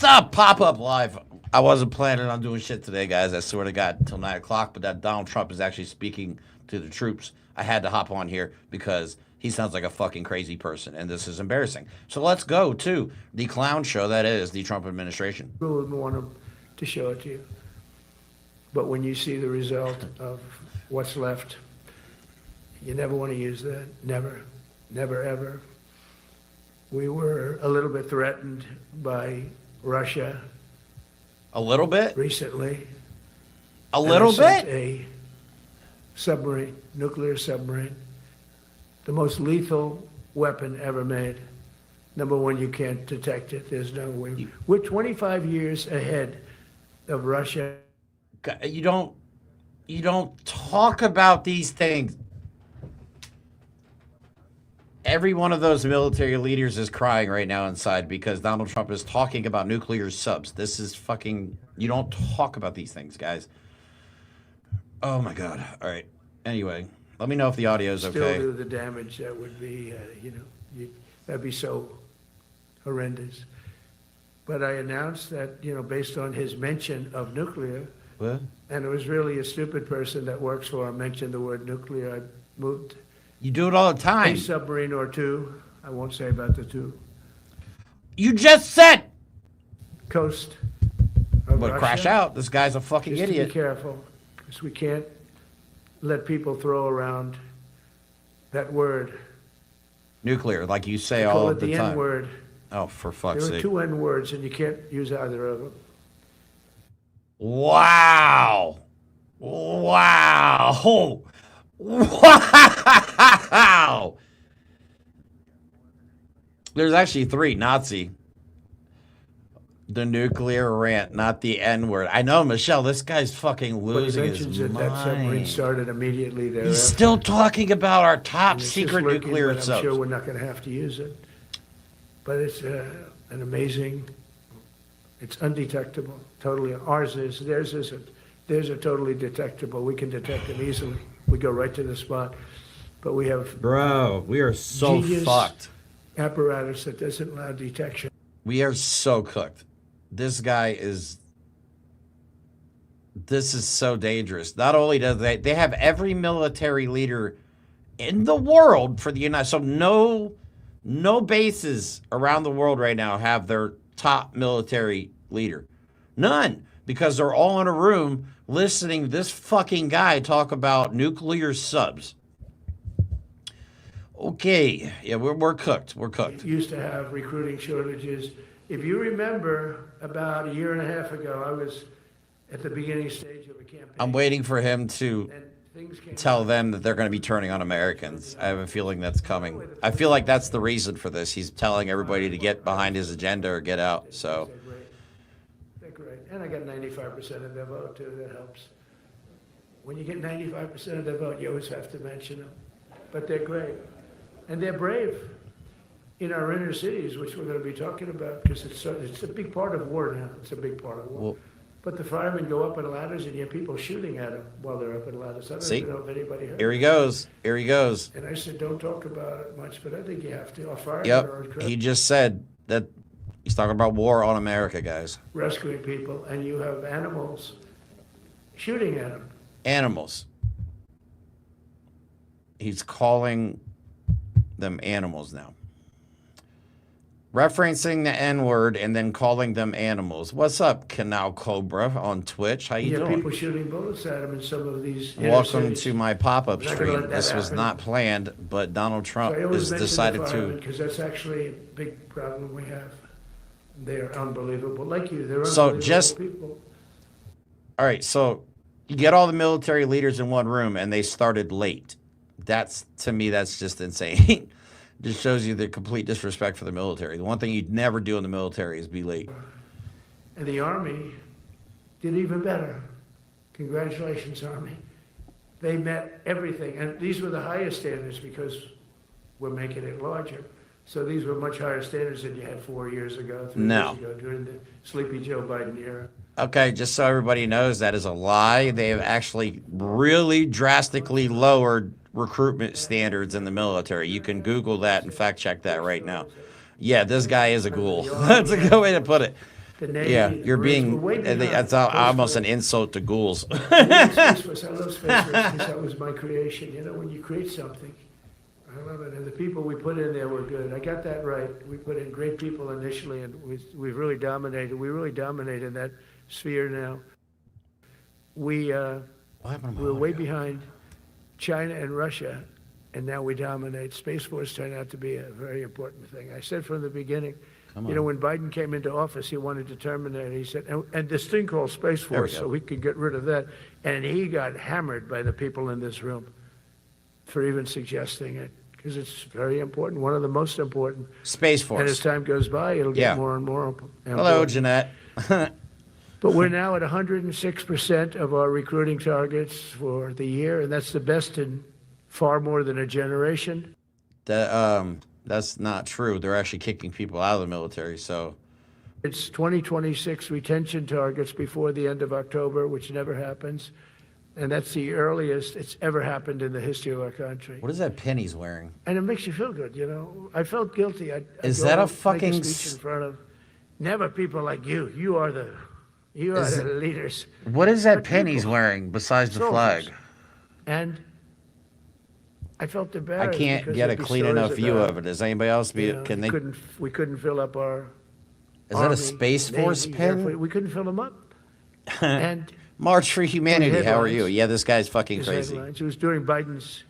What's up? Pop-up live. I wasn't planning on doing shit today, guys. I swear to God, until 9 o'clock. But that Donald Trump is actually speaking to the troops. I had to hop on here because he sounds like a fucking crazy person, and this is embarrassing. So let's go to the clown show that is the Trump administration. We wouldn't want to show it to you. But when you see the result of what's left, you never want to use that. Never. Never, ever. We were a little bit threatened by Russia. A little bit? Recently. A little bit? A submarine, nuclear submarine, the most lethal weapon ever made. Number one, you can't detect it. There's no way. We're 25 years ahead of Russia. You don't talk about these things. Every one of those military leaders is crying right now inside because Donald Trump is talking about nuclear subs. This is fucking... You don't talk about these things, guys. Oh, my God. All right. Anyway, let me know if the audio is okay. Still do the damage that would be, that'd be so horrendous. But I announced that, based on his mention of nuclear, What? and it was really a stupid person that works for him mentioned the word nuclear, I moved You do it all the time. a submarine or two. I won't say about the two. You just said... Coast of I'm going to Russia. crash out. This guy's a fucking Just to idiot. be careful, because we can't let people throw around that word. Nuclear, like you say They call all it the the time. N-word. Oh, for fuck's There are sake. two N-words, and you can't use either of them. Wow. Wow. Wow. There's actually three. Nazi. The nuclear rant, not the N-word. I know, Michelle, this guy's fucking But he losing his mentions that submarine mind. started immediately thereafter. He's still talking about our top And it's just secret lurking, nuclear but I'm subs. sure we're not going to have to use it. But it's an amazing, it's undetectable, totally. Ours is, theirs isn't. Theirs are totally detectable. We can detect them easily. We go right to the spot. But we have Bro, we are so Genius. fucked. apparatus that doesn't allow detection. We are so cooked. This guy is... This is so dangerous. Not only does they have every military leader in the world for the United... So no bases around the world right now have their top military leader. None. Because they're all in a room listening to this fucking guy talk about nuclear subs. Okay. Yeah, we're cooked. We're cooked. Used to have recruiting shortages. If you remember, about a year and a half ago, I was at the beginning stage of a campaign. I'm waiting for him to And things came tell them that they're going to be turning on Americans. I have a feeling that's coming. I feel like that's the reason for this. He's telling everybody to get behind his agenda or get out. So, They're great. And I got 95% of their vote, too. That helps. When you get 95% of their vote, you always have to mention them. But they're great. And they're brave in our inner cities, which we're going to be talking about, because it's a big part of war now. It's a big part of war. Well- But the firemen go up in ladders, and you have people shooting at them while they're up in ladders. I don't See? even know if anybody heard. here he goes. Here he goes. And I said, don't talk about it much, but I think you have to. Our firemen are Yep. incredible. He just said that he's talking about war on America, guys. Rescuing people, and you have animals shooting at them. Animals. He's calling them animals now. Referencing the N-word and then calling them animals. What's up, Canal Cobra on Twitch? How you You have doing? people shooting bullets at them in some of these inner Welcome cities. to my pop-up We're not gonna let stream. that This was happen. not planned, but Donald Trump So I always has mention decided the firemen, to... because that's actually a big problem we have. They're unbelievable. Like you, they're So unbelievable just- people. All right, so you get all the military leaders in one room and they started late. That's, to me, that's just insane. Just shows you the complete disrespect for the military. The one thing you'd never do in the military is be late. And the Army did even better. Congratulations, Army. They met everything. And these were the highest standards because we're making it larger. So these were much higher standards than you had 4 years ago, 3 No. years ago, during the sleepy Joe Biden era. Okay, just so everybody knows, that is a lie. They have actually really drastically lowered recruitment standards in the military. You can Google that and fact check that right now. Yeah, this guy is a ghoul. That's a good way to put it. the Navy. Yeah, the you're Marines, we're being, way behind. that's almost an insult to ghouls. Space Force, I love Space Force because that was my creation. You know, when you create something, I love it. And the people we put in there were good. I got that right. We put in great people initially, and we've really dominated. We really dominate in that sphere now. We're way behind China and Russia, and now we dominate. Space Force turned out to be a very important thing. I said from the beginning, you know, when Biden came into office, he wanted to terminate it. He said, and this thing called Space Force, so we could get rid of that. And he got hammered by the people in this room for even suggesting it, because it's very important, one of the most important. Space Force. And as time goes by, it'll get more and more important. Hello, Jeanette. But we're now at 106% of our recruiting targets for the year, and that's the best in far more than a generation. That's not true. They're actually kicking people out of the military, so. It's 2026 retention targets before the end of October, which never happens. And that's the earliest it's ever happened in the history of our country. What is that pin he's wearing? And it makes you feel good, you know. I felt guilty. Is that a fucking... Make a speech in front of never people like you. You are the leaders. What is that pin he's wearing besides the flag? And I felt embarrassed. I can't get a clean enough view of it. Does anybody else be? Can they? We couldn't fill up our. Is that a Space Force pin? We couldn't fill them up. And March for Humanity. How are you? Yeah, this guy's fucking crazy. It was during Biden's.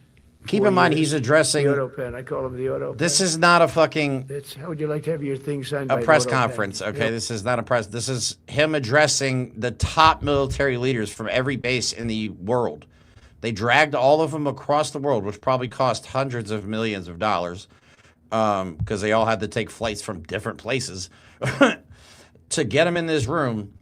Keep in mind, he's addressing. The auto pen. I call him the auto pen. This is not a fucking. How would you like to have your thing signed? A press conference. Okay, yep. This is not a press. This is him addressing the top military leaders from every base in the world. They dragged all of them across the world, which probably cost hundreds of millions of dollars, because they all had to take flights from different places to get them in this room.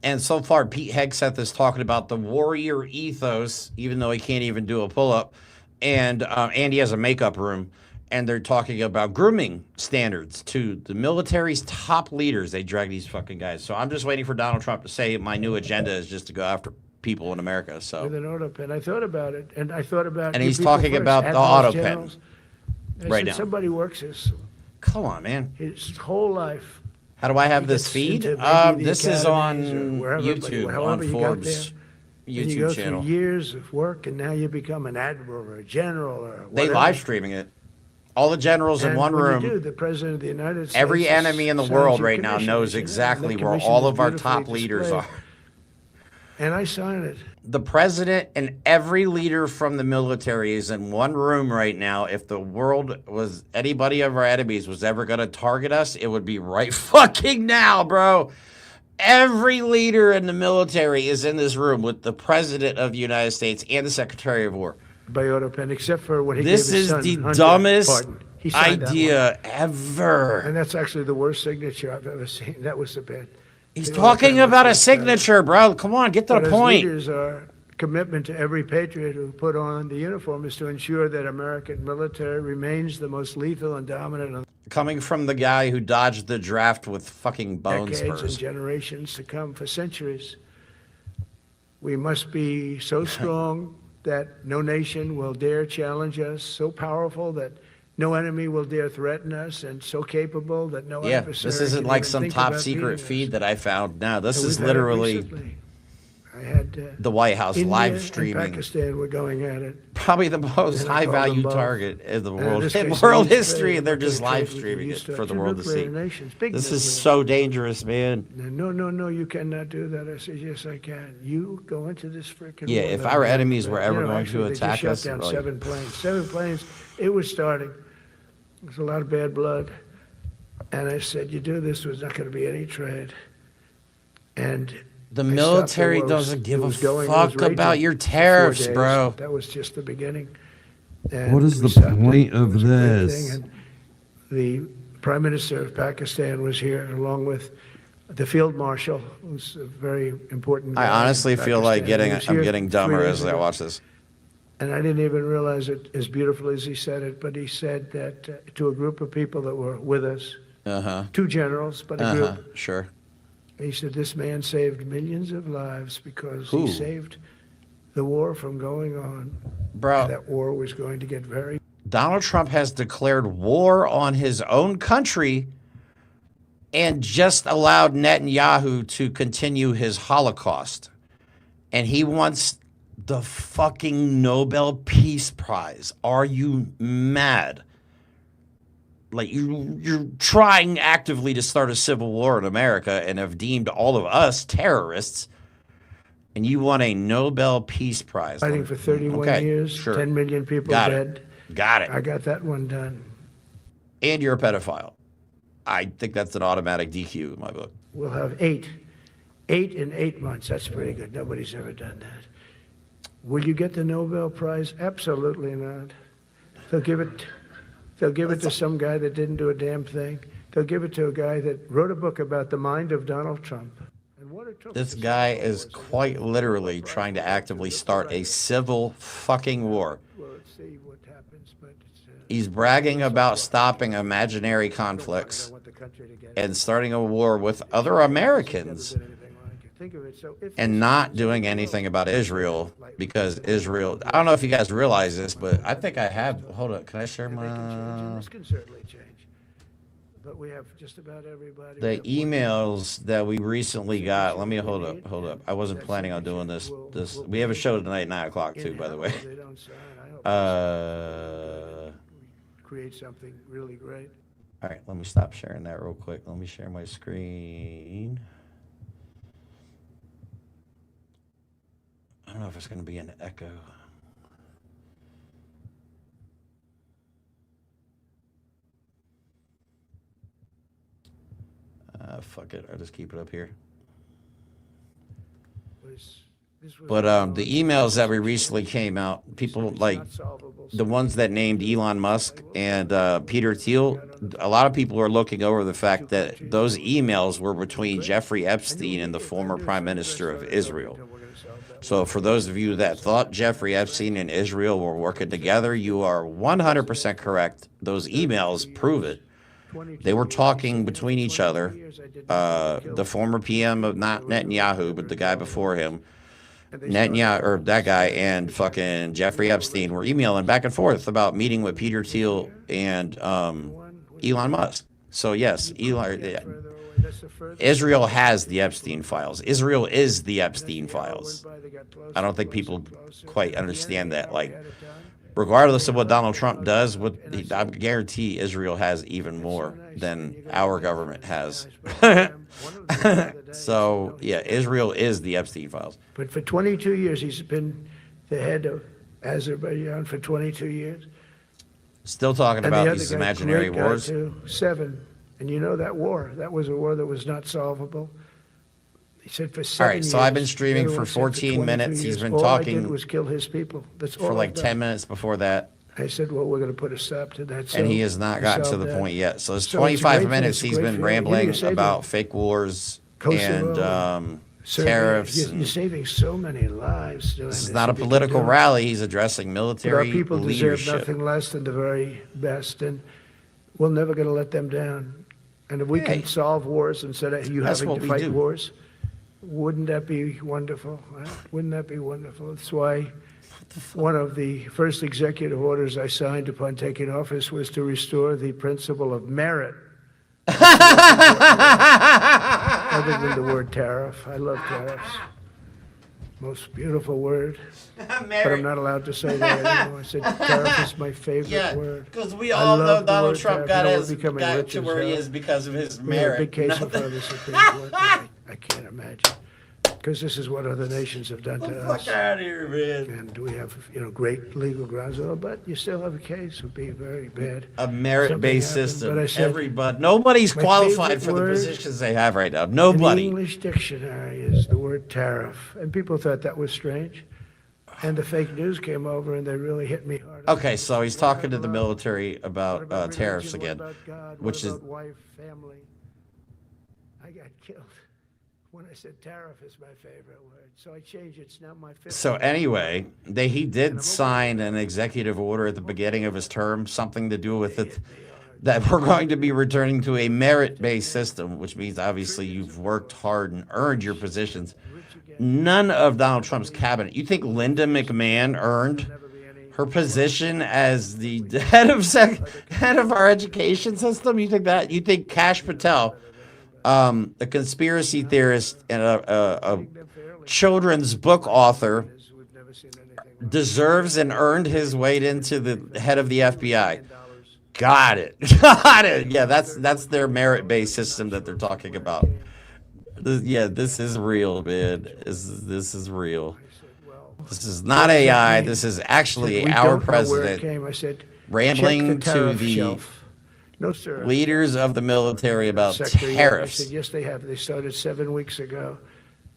And so far, Pete Hegseth is talking about the warrior ethos, even though he can't even do a pull-up. And he has a makeup room. And they're talking about grooming standards to the military's top leaders. They drag these fucking guys. So I'm just waiting for Donald Trump to say my new agenda is just to go after people in America. So with an auto pen. I thought about it. And I thought about... And he's talking about the auto pen right now. Somebody works this. Come on, man. His whole life. How do I have this feed? This is on YouTube, on Forbes' YouTube you go channel. Through years of work, and now you become an admiral or a general or whatever. They live streaming it. All the generals in one room. You do, the president of the United States. Every enemy in the world right now knows exactly where all of our top leaders are. And I sign it. The president and every leader from the military is in one room right now. If the world was, anybody of our enemies was ever going to target us, it would be right fucking now, bro. Every leader in the military is in this room with the president of the United States and the Secretary of War. By auto pen, except for what he gave his son. This is the dumbest idea ever. And that's actually the worst signature I've ever seen. That was the bad. He's talking about a signature, bro. Come on, get to the point. Leaders, our commitment to every patriot who put on the uniform is to ensure that American military remains the most lethal and dominant. Coming from the guy who dodged the draft with fucking bone decades spurs. And generations to come for centuries. We must be so strong that no nation will dare challenge us, so powerful that no enemy will dare threaten us, and so capable that no adversary this isn't can like even some think top about secret beating feed us. that I found. No, this is We've had it literally recently. I had the White House India live streaming. and Pakistan were going at it. Probably the most And I called high-value them both. target in the world, this in case, world these history, and they're nuclear just live trade we streaming used it to for the two world to see. nuclear nations, big This is nuclear. so dangerous, man. No, you cannot do that. I said, yes, I can. You go into this freaking Yeah, war. if our enemies were ever going actually, to they attack just us, shot down like- 7 planes. 7 planes. It was starting. There was a lot of bad blood. And I said, you do this, there's not going to be any trade. And The I stopped military the war. doesn't give It a was going- it fuck was raging about your for 4 tariffs, days. bro. That was just the beginning. And What is we the stopped it. point It of was a great this? thing. And the Prime Minister of Pakistan was here, along with the Field Marshal, who's a very important guy I honestly in feel like Pakistan. He was I'm here getting 3 dumber days as I ago. watch this. And I didn't even realize it as beautifully as he said it, but he said that to a group of people that were with us, 2 generals, but a group, Sure. he said, this man saved millions of lives because Who? he saved the war from going on. Bro, And that war was going to get very... Donald Trump has declared war on his own country and just allowed Netanyahu to continue his Holocaust. And he wants the fucking Nobel Peace Prize. Are you mad? Like you're trying actively to start a civil war in America and have deemed all of us terrorists, and you want a Nobel Peace Prize. Fighting for 31 years, sure. 10 million people Got dead. Got it. I got that one done. And you're a pedophile. I think that's an automatic DQ in my book. We'll have 8. 8 in 8 months. That's pretty good. Nobody's ever done that. Will you get the Nobel Prize? Absolutely not. They'll give it to some guy that didn't do a damn thing. They'll give it to a guy that wrote a book about the mind of Donald Trump. And what it took This guy is quite literally trying to actively start a civil fucking war. Well, let's see what happens, but He's bragging about stopping imaginary conflicts and starting a war with other Americans and not doing anything about Israel, because Israel, I don't know if you guys realize this, but I think I have, hold up, can I share my, this can certainly change. But we have just about everybody. the emails that we recently got, let me hold up. I wasn't planning on doing this. We have a show tonight at 9 o'clock too, by the way. Create something really great. All right, let me stop sharing that real quick. Let me share my screen. I don't know if it's going to be an echo. Fuck it. I'll just keep it up here. But the emails that we recently came out, people like the ones that named Elon Musk and Peter Thiel, a lot of people are looking over the fact that those emails were between Jeffrey Epstein and the former Prime Minister of Israel. So for those of you that thought Jeffrey Epstein and Israel were working together, you are 100% correct. Those emails prove it. They were talking between each other. The former PM of not Netanyahu, but the guy before him, Netanyahu, or that guy, and fucking Jeffrey Epstein were emailing back and forth about meeting with Peter Thiel and Elon Musk. So yes, Israel has the Epstein files. Israel is the Epstein files. I don't think people quite understand that. Like, regardless of what Donald Trump does, I guarantee Israel has even more than our government has. So, yeah, Israel is the Epstein files. But for 22 years, he's been the head of Azerbaijan for 22 years. Still talking And the about other these guy, imaginary great guy wars. too, 7. And you know that war, that was a war that was not solvable. He said for 7 All right, years. so I've been streaming the other for one said 14 22 minutes. He's years. been All I talking did was kill his people. That's all for like I've done. 10 minutes before that, I said, well, we're going to put a stop to that. and So he has not gotten to solved the that. point yet. So it's So 25 great, minutes it's he's great been for you. rambling You're saving about fake wars Kosovo, and Serbia. tariffs. You're saving so many lives doing This this. is not a if you can political do it. rally. He's addressing But our military people deserve leadership. nothing less than the very best, and we're never going to let them down. And if we Hey. can solve wars instead of you That's having what to we fight do. wars, wouldn't that be wonderful? Huh? Wouldn't that be wonderful? That's why one of the first executive orders I signed upon taking office was to restore the principle of merit. Other than the word tariff. I love tariffs. Most beautiful word. But I'm not allowed to say that anymore. I said tariff is my favorite word. because we I all know love the Donald word Trump tariff. got You know, we're becoming got rich to as where he hell. is because of his We have a merit. big case in Nothing- front of the Supreme Court. I can't imagine. Because this is what other nations have done to Fuck us. out of here, man. And we have, great legal grounds, but you still have a case. It would be very bad. A merit-based Something happened, system. but I said, Everybody, nobody's my qualified favorite for the word positions they have right now. In the Nobody. English dictionary is the word tariff. And people thought that was strange. And the fake news came over and they really hit me hard. Okay, so he's talking to the military What about about tariffs religion? again, What about God? which What is about wife, family? I got killed when I said tariff is my favorite word. So I changed it. It's now my favorite. so. Anyway, he did sign an executive order at the beginning of his term, something to do with it, that we're going to be returning to a merit-based system, which means obviously you've worked hard and earned your positions. None of Donald Trump's cabinet. You think Linda McMahon earned her position as the head of our education system? You think Kash Patel, a conspiracy theorist and a children's book author We've never seen anything like deserves and earned his way into the head of the FBI. Got it. Got it. Yeah, that's their merit-based system that they're talking about. Yeah, this is real, man. This is real. This is not AI. This is actually We our don't know where it president came. I said, rambling check the to tariff the shelf. No, sir. leaders of the military about Secretary, I tariffs. said, yes, they have. They started 7 weeks ago.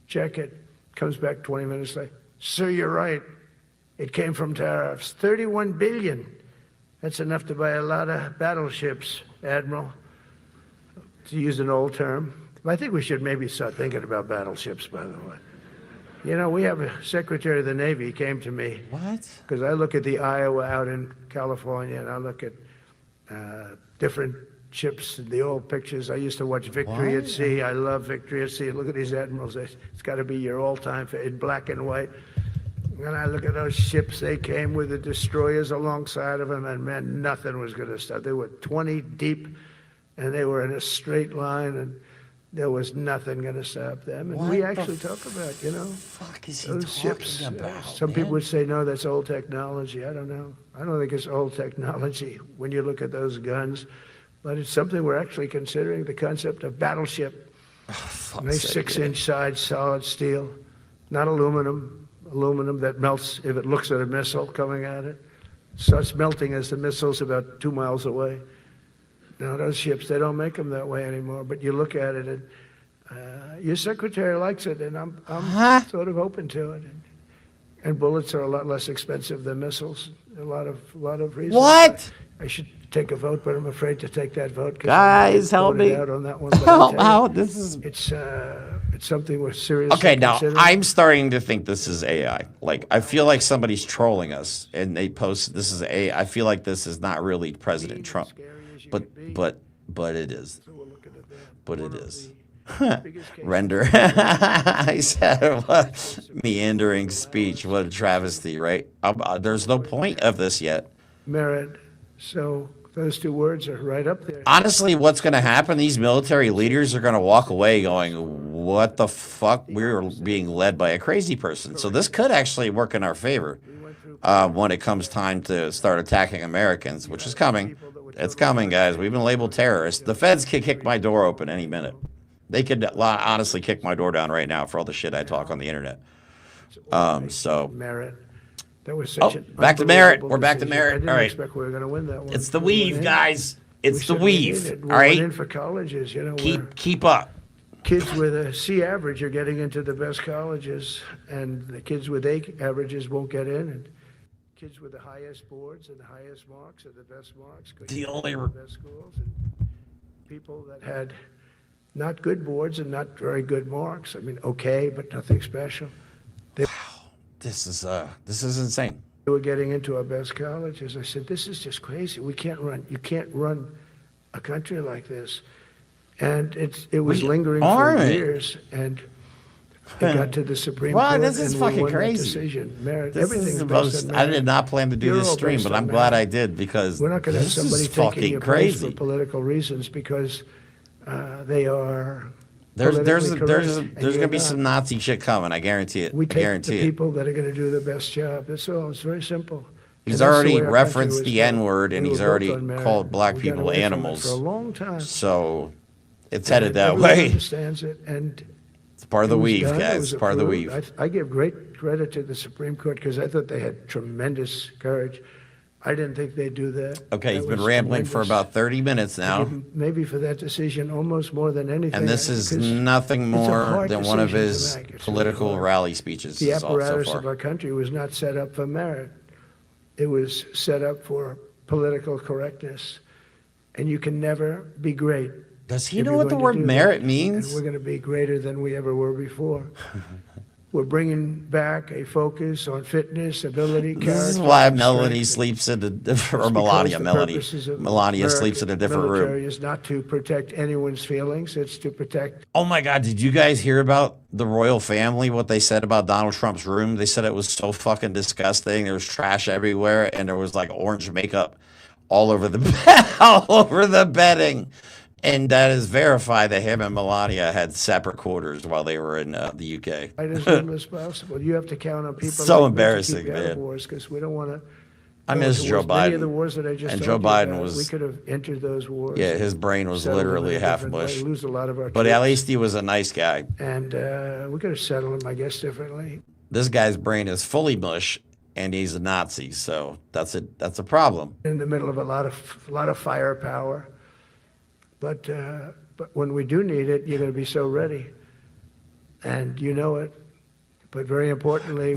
Check it. Comes back 20 minutes later. Sir, you're right. It came from tariffs. 31 billion. That's enough to buy a lot of battleships, Admiral, to use an old term. I think we should maybe start thinking about battleships, by the way. You know, we have a Secretary of the Navy. He came to me. What? Because I look at the Iowa out in California, and I look at different ships and the old pictures. I used to watch Victory at Sea. I love Victory at Sea. Look at these admirals. It's got to be your all-time in black and white. And I look at those ships. They came with the destroyers alongside of them, and man, nothing was going to stop. They were 20 deep, and they were in a straight line, and there was nothing going to stop them. And we actually talk about, you know, Fuck is he those talking ships. about? Some man? people would say, no, that's old technology. I don't know. I don't think it's old technology when you look at those guns. But it's something we're actually considering, the concept of battleship. Nice 6-inch sides, solid steel, not aluminum. Aluminum that melts if it looks at a missile coming at it. Starts melting as the missile's about 2 miles away. Now, those ships, they don't make them that way anymore. But you look at it, and your secretary likes it, and I'm sort of open to it. And bullets are a lot less expensive than missiles. A lot of reasons. What? I should take a vote, but I'm afraid to take that vote. Guys, help me. Out on that one, but I'll Help tell you, out. This is it's something we're seriously okay. Now considering. I'm starting to think this is AI. Like I feel like somebody's trolling us, and they post this is AI. I feel like this is not really President Trump, but it is. But it is. Render. I said what? Meandering speech. What a travesty, right? There's no point of this yet. Merit. So those two words are right up there. Honestly, what's going to happen? These military leaders are going to walk away going, what the fuck? We're being led by a crazy person. So this could actually work in our favor when it comes time to start attacking Americans, which is coming. It's coming, guys. We've been labeled terrorists. The feds could kick my door open any minute. They could honestly kick my door down right now for all the shit I talk on the internet. So Merit. That was such an back to Merit. unbelievable We're back to decision. Merit. I didn't All right. expect we were going to win that one. It's the We weave, went in. guys. It's the certainly weave. needed. We All right. went in for colleges, you know. where Keep up. kids with a C average are getting into the best colleges, and the kids with A averages won't get in, and kids with the highest boards and the highest marks are the best marks. The only the best schools, and people that had not good boards and not very good marks. I mean, okay, but nothing special. This is insane. They were getting into our best colleges. I said, this is just crazy. You can't run a country like this. And it was lingering for aren't. years, and it got to the Supreme Wow, Court. this is and we fucking won that crazy. decision. Merit, This everything's is the based most. on I merit. did not plan to do You're this all stream, based but on I'm glad merit. I did because We're not going to have this somebody is taking fucking your place for crazy. political reasons because they are. There's politically correct, and going to you're be not. some Nazi shit coming. I guarantee it. We I take the guarantee it. people that are going to do the best job. That's all. It's very simple. He's And that's the already way our country referenced was the built. N-word, and We he's were built already on merit. called black We got people away from it animals. for a long time. So it's headed that Everyone way. understands it, and It's part of the it was weave, done, it guys. was It's part of the approved. weave. I give great credit to the Supreme Court because I thought they had tremendous courage. I didn't think they'd do that. Okay, That he's been was rambling for tremendous. about 30 minutes I now, give him maybe for that decision almost more than anything. and this is because nothing a more hard than one of decision to his make. It's really political hard. rally speeches The so apparatus of far. our country was not set up for merit. It was set up for political correctness, and you can never be great. Does he if know you're what the going to word do that. merit And means? we're going to be greater than we ever were before. We're bringing back a focus on fitness, ability, character. This is why and Melanie strength. sleeps in a, or Because Melania, the Melanie. purposes of Melania sleeps in a different military room. is not to protect anyone's feelings. It's to protect. Oh my God, did you guys hear about the royal family, what they said about Donald Trump's room? They said it was so fucking disgusting. There was trash everywhere, and there was like orange makeup all over the all over the bedding. And that is verified that him and Melania had separate quarters while they were in the UK. Right as little as possible. You have to count on people So like me to embarrassing, keep you out of man. wars, because we don't want to. I miss Joe Many of the Biden. wars that I just And told Joe you Biden about, was, we could have entered those wars. yeah, his brain was settled them literally in a half different way, mush. lose a lot of our But at troops. least he was a nice guy. And we could have settled them, I guess, differently. This guy's brain is fully mush, and he's a Nazi. So that's a problem. In the middle of a lot of firepower, but when we do need it, you're going to be so ready, and you know it. But very importantly,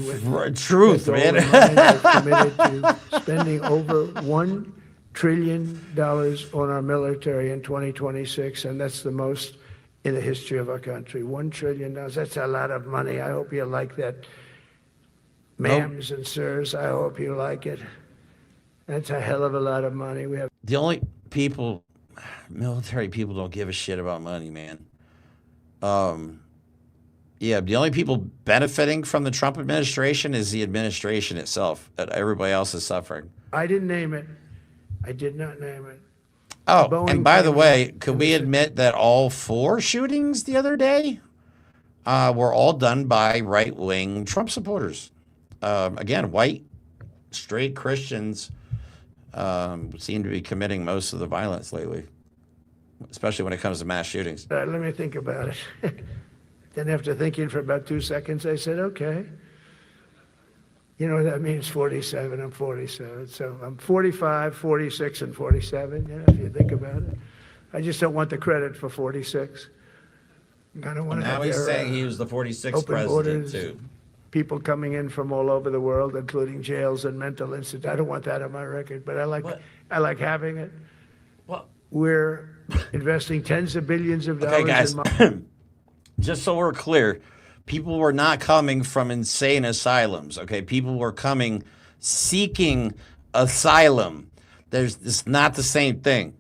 Truth, with man. all in mind, I've committed to spending over $1 trillion on our military in 2026, and that's the most in the history of our country. $1 trillion. That's a lot of money. I hope you like that. Ma'ams and sirs, I hope you like it. That's a hell of a lot of money. We have The only people, military people don't give a shit about money, man. Yeah, the only people benefiting from the Trump administration is the administration itself. That everybody else is suffering. I didn't name it. I did not name it. Oh, Boeing and by the came way, in could and we said- admit that all 4 shootings the other day were all done by right-wing Trump supporters? Again, white, straight Christians seem to be committing most of the violence lately, especially when it comes to mass shootings. Let me think about it. Then after thinking for about 2 seconds, I said, okay. You know what that means, 47, I'm 47. So I'm 45, 46, and 47, you know, if you think about it. I just don't want the credit for 46. I don't want to Now have he's their, saying he was the 46th open president, borders, too. people coming in from all over the world, including jails and mental institutes. I don't want that on my record, but I like having it. Well, We're investing tens of billions of dollars okay, guys, in just so we're clear, people were not coming from insane asylums, okay? People were coming seeking asylum. It's not the same thing,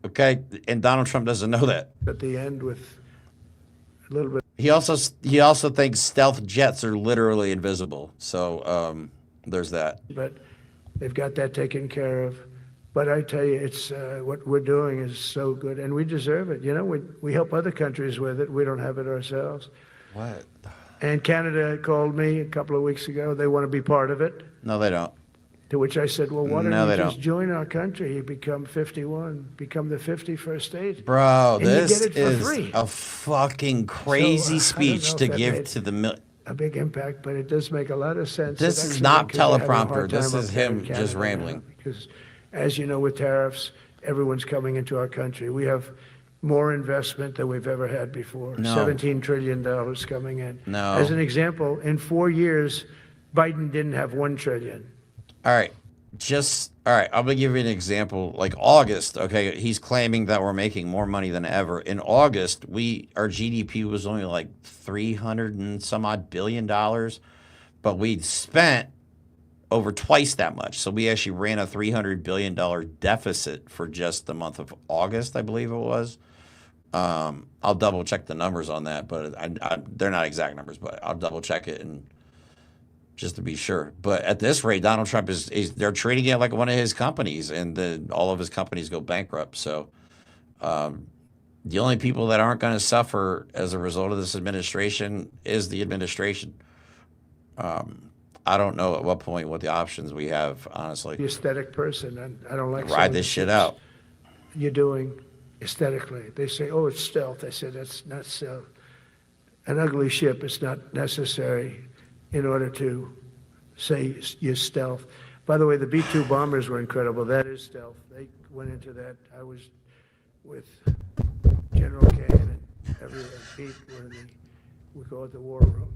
okay? And Donald Trump doesn't know that. at the end with a little bit. He also thinks stealth jets are literally invisible. So there's that. But they've got that taken care of. But I tell you, it's what we're doing is so good, and we deserve it. You know, we help other countries with it. We don't have it ourselves. What? And Canada called me a couple of weeks ago. They want to be part of it. No, they don't. To which I said, well, why don't No, you they just don't. join our country? You become 51, become the 51st state. Bro, And you this get it for is free. a fucking crazy So, I don't know speech if to that give made to the a big impact, but it does make a lot of sense. This It is actually not because they're having a teleprompter. hard This time is up there in him just Canada now, rambling. Because, as you know, with tariffs, everyone's coming into our country. We have more investment than we've ever had before. No. $17 trillion coming in. No. As an example, in 4 years, Biden didn't have $1 trillion. All right. All right. I'm going to give you an example. Like August, okay, he's claiming that we're making more money than ever. In August, our GDP was only like 300 and some odd $billion, but we spent over twice that much. So we actually ran a $300 billion deficit for just the month of August, I believe it was. I'll double check the numbers on that, but they're not exact numbers, but I'll double check it and just to be sure. But at this rate, Donald Trump they're treating it like one of his companies, and all of his companies go bankrupt. So the only people that aren't going to suffer as a result of this administration is the administration. I don't know at what point what the options we have, honestly. The aesthetic person, and I don't like Ride this shit out. You're doing aesthetically. They say, oh, it's stealth. I said, that's not stealth. An ugly ship is not necessary in order to say you're stealth. By the way, the B-2 bombers were incredible. That is stealth. They went into that. I was with General Kane and everyone. Pete were we call it the war room.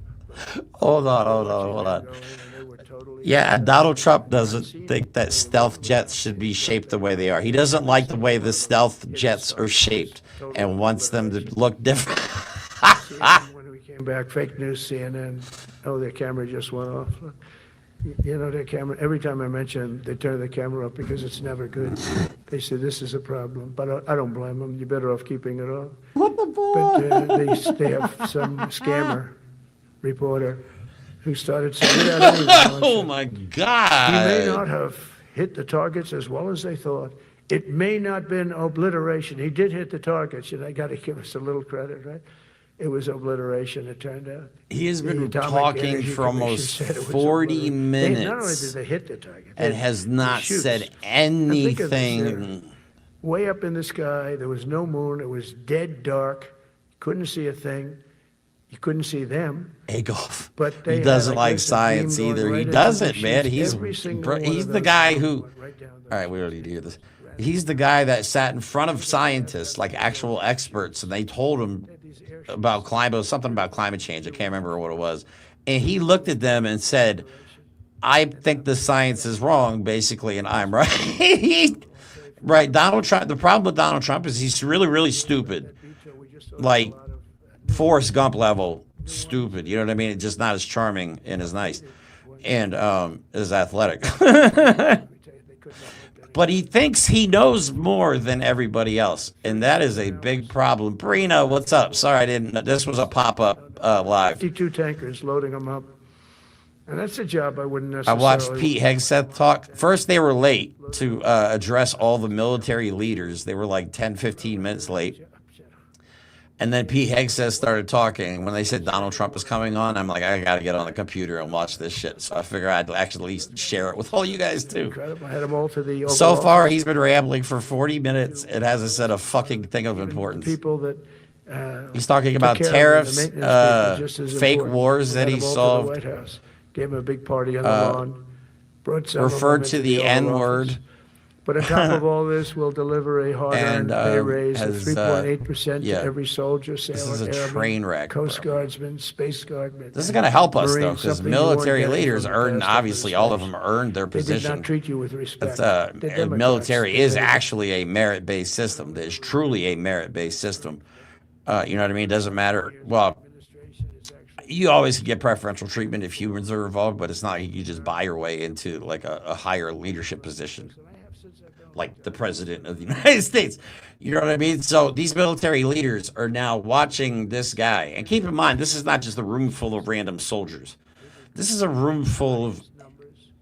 Hold on. Yeah, Donald Trump doesn't think that stealth jets should be shaped the way they are. He doesn't like the way the stealth jets are shaped and wants them to look different. When we came back, fake news, CNN, oh, their camera just went off. You know, their camera, every time I mention them, they turn the camera off because it's never good. They say, this is a problem, but I don't blame them. You're better off keeping it off. What the fuck? But they have some scammer reporter who started saying that. Oh my He may God. not have hit the targets as well as they thought. It may not have been obliteration. He did hit the targets, and I got to give us a little credit, right? It was obliteration, it turned out. He has The been Atomic talking Energy for Commission almost said it was 40 obliteration. Not only minutes did they hit the target, and they- has the not shoots. said And think of this, anything. way up in the sky, there was no moon, it was dead dark, couldn't see a thing, you couldn't see them. Adolf. But they He had, doesn't I like guess, a science beam going either. right He into doesn't, the man. machines. Every single one He's of the those guy bombs who. went right down the- All right, we don't need to hear this. He's the guy that sat in front of scientists, like actual experts, and they told him about something about climate change. I can't remember what it was. And he looked at them and said, I think the science is wrong, basically, and I'm right. Right. Donald Trump, the problem with Donald Trump is he's really, really stupid. Like Forrest Gump level stupid. You know what I mean? It's just not as charming and as nice and as athletic. But he thinks he knows more than everybody else, and that is a big problem. Brina, what's up? Sorry, I didn't. This was a pop-up live. 52 tankers, loading them up. And that's a job I wouldn't I necessarily... watched Pete Hegseth talk. First, they were late to address all the military leaders. They were like 10, 15 minutes late. And then Pete Hegseth started talking. When they said Donald Trump was coming on, I'm like, I got to get on the computer and watch this shit. So I figured I'd actually at least share it with all you guys, too. Incredible. I had them all to the Oval So far, Office. he's been rambling for 40 minutes. It hasn't said a fucking thing of importance. People that... He's talking about took care of tariffs, the maintenance people, just as fake important. wars that Had he them all to the solved, White House. Gave him a big party on the lawn. Brought some of them referred into to the Oval N-word. Office. But on top of all this, we'll deliver a hard-earned And, pay raise of has, 3.8% yeah. to every soldier, sailor, is a airman, train wreck, Coast bro. Guardsman, Space Guardman. This is going to help us, though, Marine, because something you weren't military getting leaders from the earned, past obviously, all of them administration. earned their They did position. not treat you with respect. That's The Democrats, military they is did. actually a merit-based system. It's truly a merit-based system. You know what I mean? It doesn't matter. Well, you always get preferential treatment if humans are involved, but it's not you just buy your way into like a higher leadership position, like the president of the United States. You know what I mean? So these military leaders are now watching this guy. And keep in mind, this is not just a room full of random soldiers. This is a room full of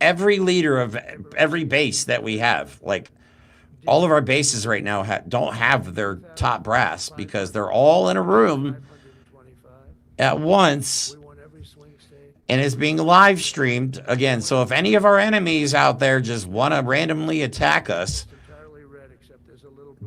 every leader of every base that we have. Like all of our bases right now don't have their top brass because they're all in a room at once, and it's being live streamed again. So if any of our enemies out there just want to randomly attack us,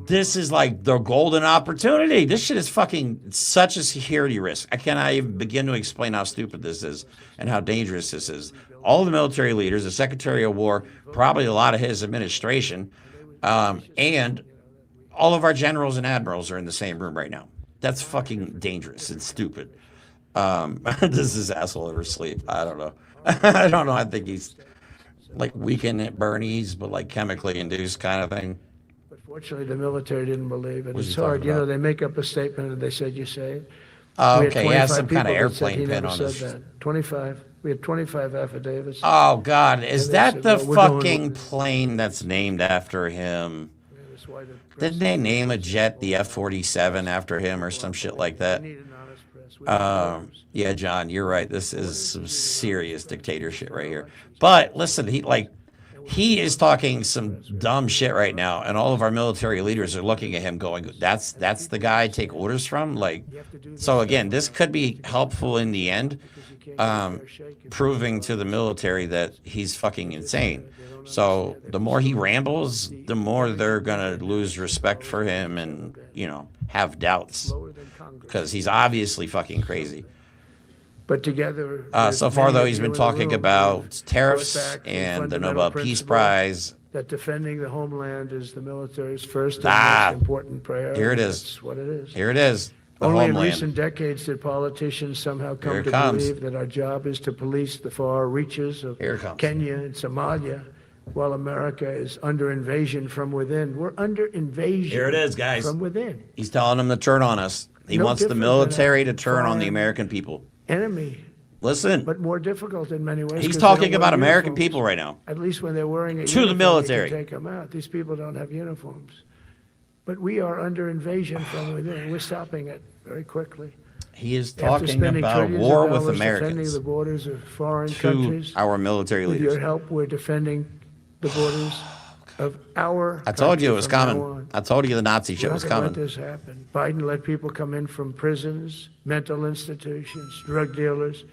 this is like the golden opportunity. This shit is fucking such a security risk. I cannot even begin to explain how stupid this is and how dangerous this is. All the military leaders, the Secretary of War, probably a lot of his administration, and all of our generals and admirals are in the same room right now. That's fucking dangerous and stupid. Does this asshole ever sleep? I don't know. I don't know. I think he's like weekend at Bernie's, but like chemically induced kind of thing. But fortunately, the military didn't believe it. What's It's he hard. talking You know, about? they make up a statement and they said, you say it. Oh, We had okay. He has 25 some kind of people that said airplane he pin never on said his. that. 25. We had 25 affidavits. Oh God, is And they that said, the well, we're doing fucking what- plane that's named after him? That's why the press- Didn't they name a jet the F-47 after him or some shit like that? We need an honest press. We need lawyers. Yeah, John, you're right. This is some serious dictatorship right here. But listen, he is talking some dumb shit right now, and all of our military leaders are looking at him going, that's the guy I take orders from? Like, so again, this could be helpful in the end, proving to the military that he's fucking insane. So the more he rambles, the more they're going to lose respect for him and, you know, have doubts Lower than Congress. because he's obviously fucking crazy. But together. So with far, many though, of he's you been in the talking room, about we've tariffs brought back the and the fundamental Nobel Peace principle Prize. that defending the homeland is the military's first and Ah, most important priority. here it is. That's what it is. Here it is, the Only in homeland. recent decades did politicians somehow Here come it to comes. believe that our job is to police the far reaches of Here it comes. Kenya and Somalia, while America is under invasion from within. We're under invasion. Here it is, guys. From within. He's telling them to turn on us. He No wants the different than military a to turn on the foreign American people. Enemy, Listen, but more difficult in many ways. he's 'cause they talking don't about wear American uniforms. people right now. At least when they're wearing a To the uniform, military. you can take them out. These people don't have uniforms. But we are under invasion from within. We're stopping it very quickly. He is After talking spending about trillions war of with dollars defending Americans the borders of foreign to countries. our military With leaders. your help, we're defending the borders of our I told you it country was from now coming. on. I told you the Nazi shit We're was not gonna let coming. this happen. Biden let people come in from prisons, mental institutions, drug dealers,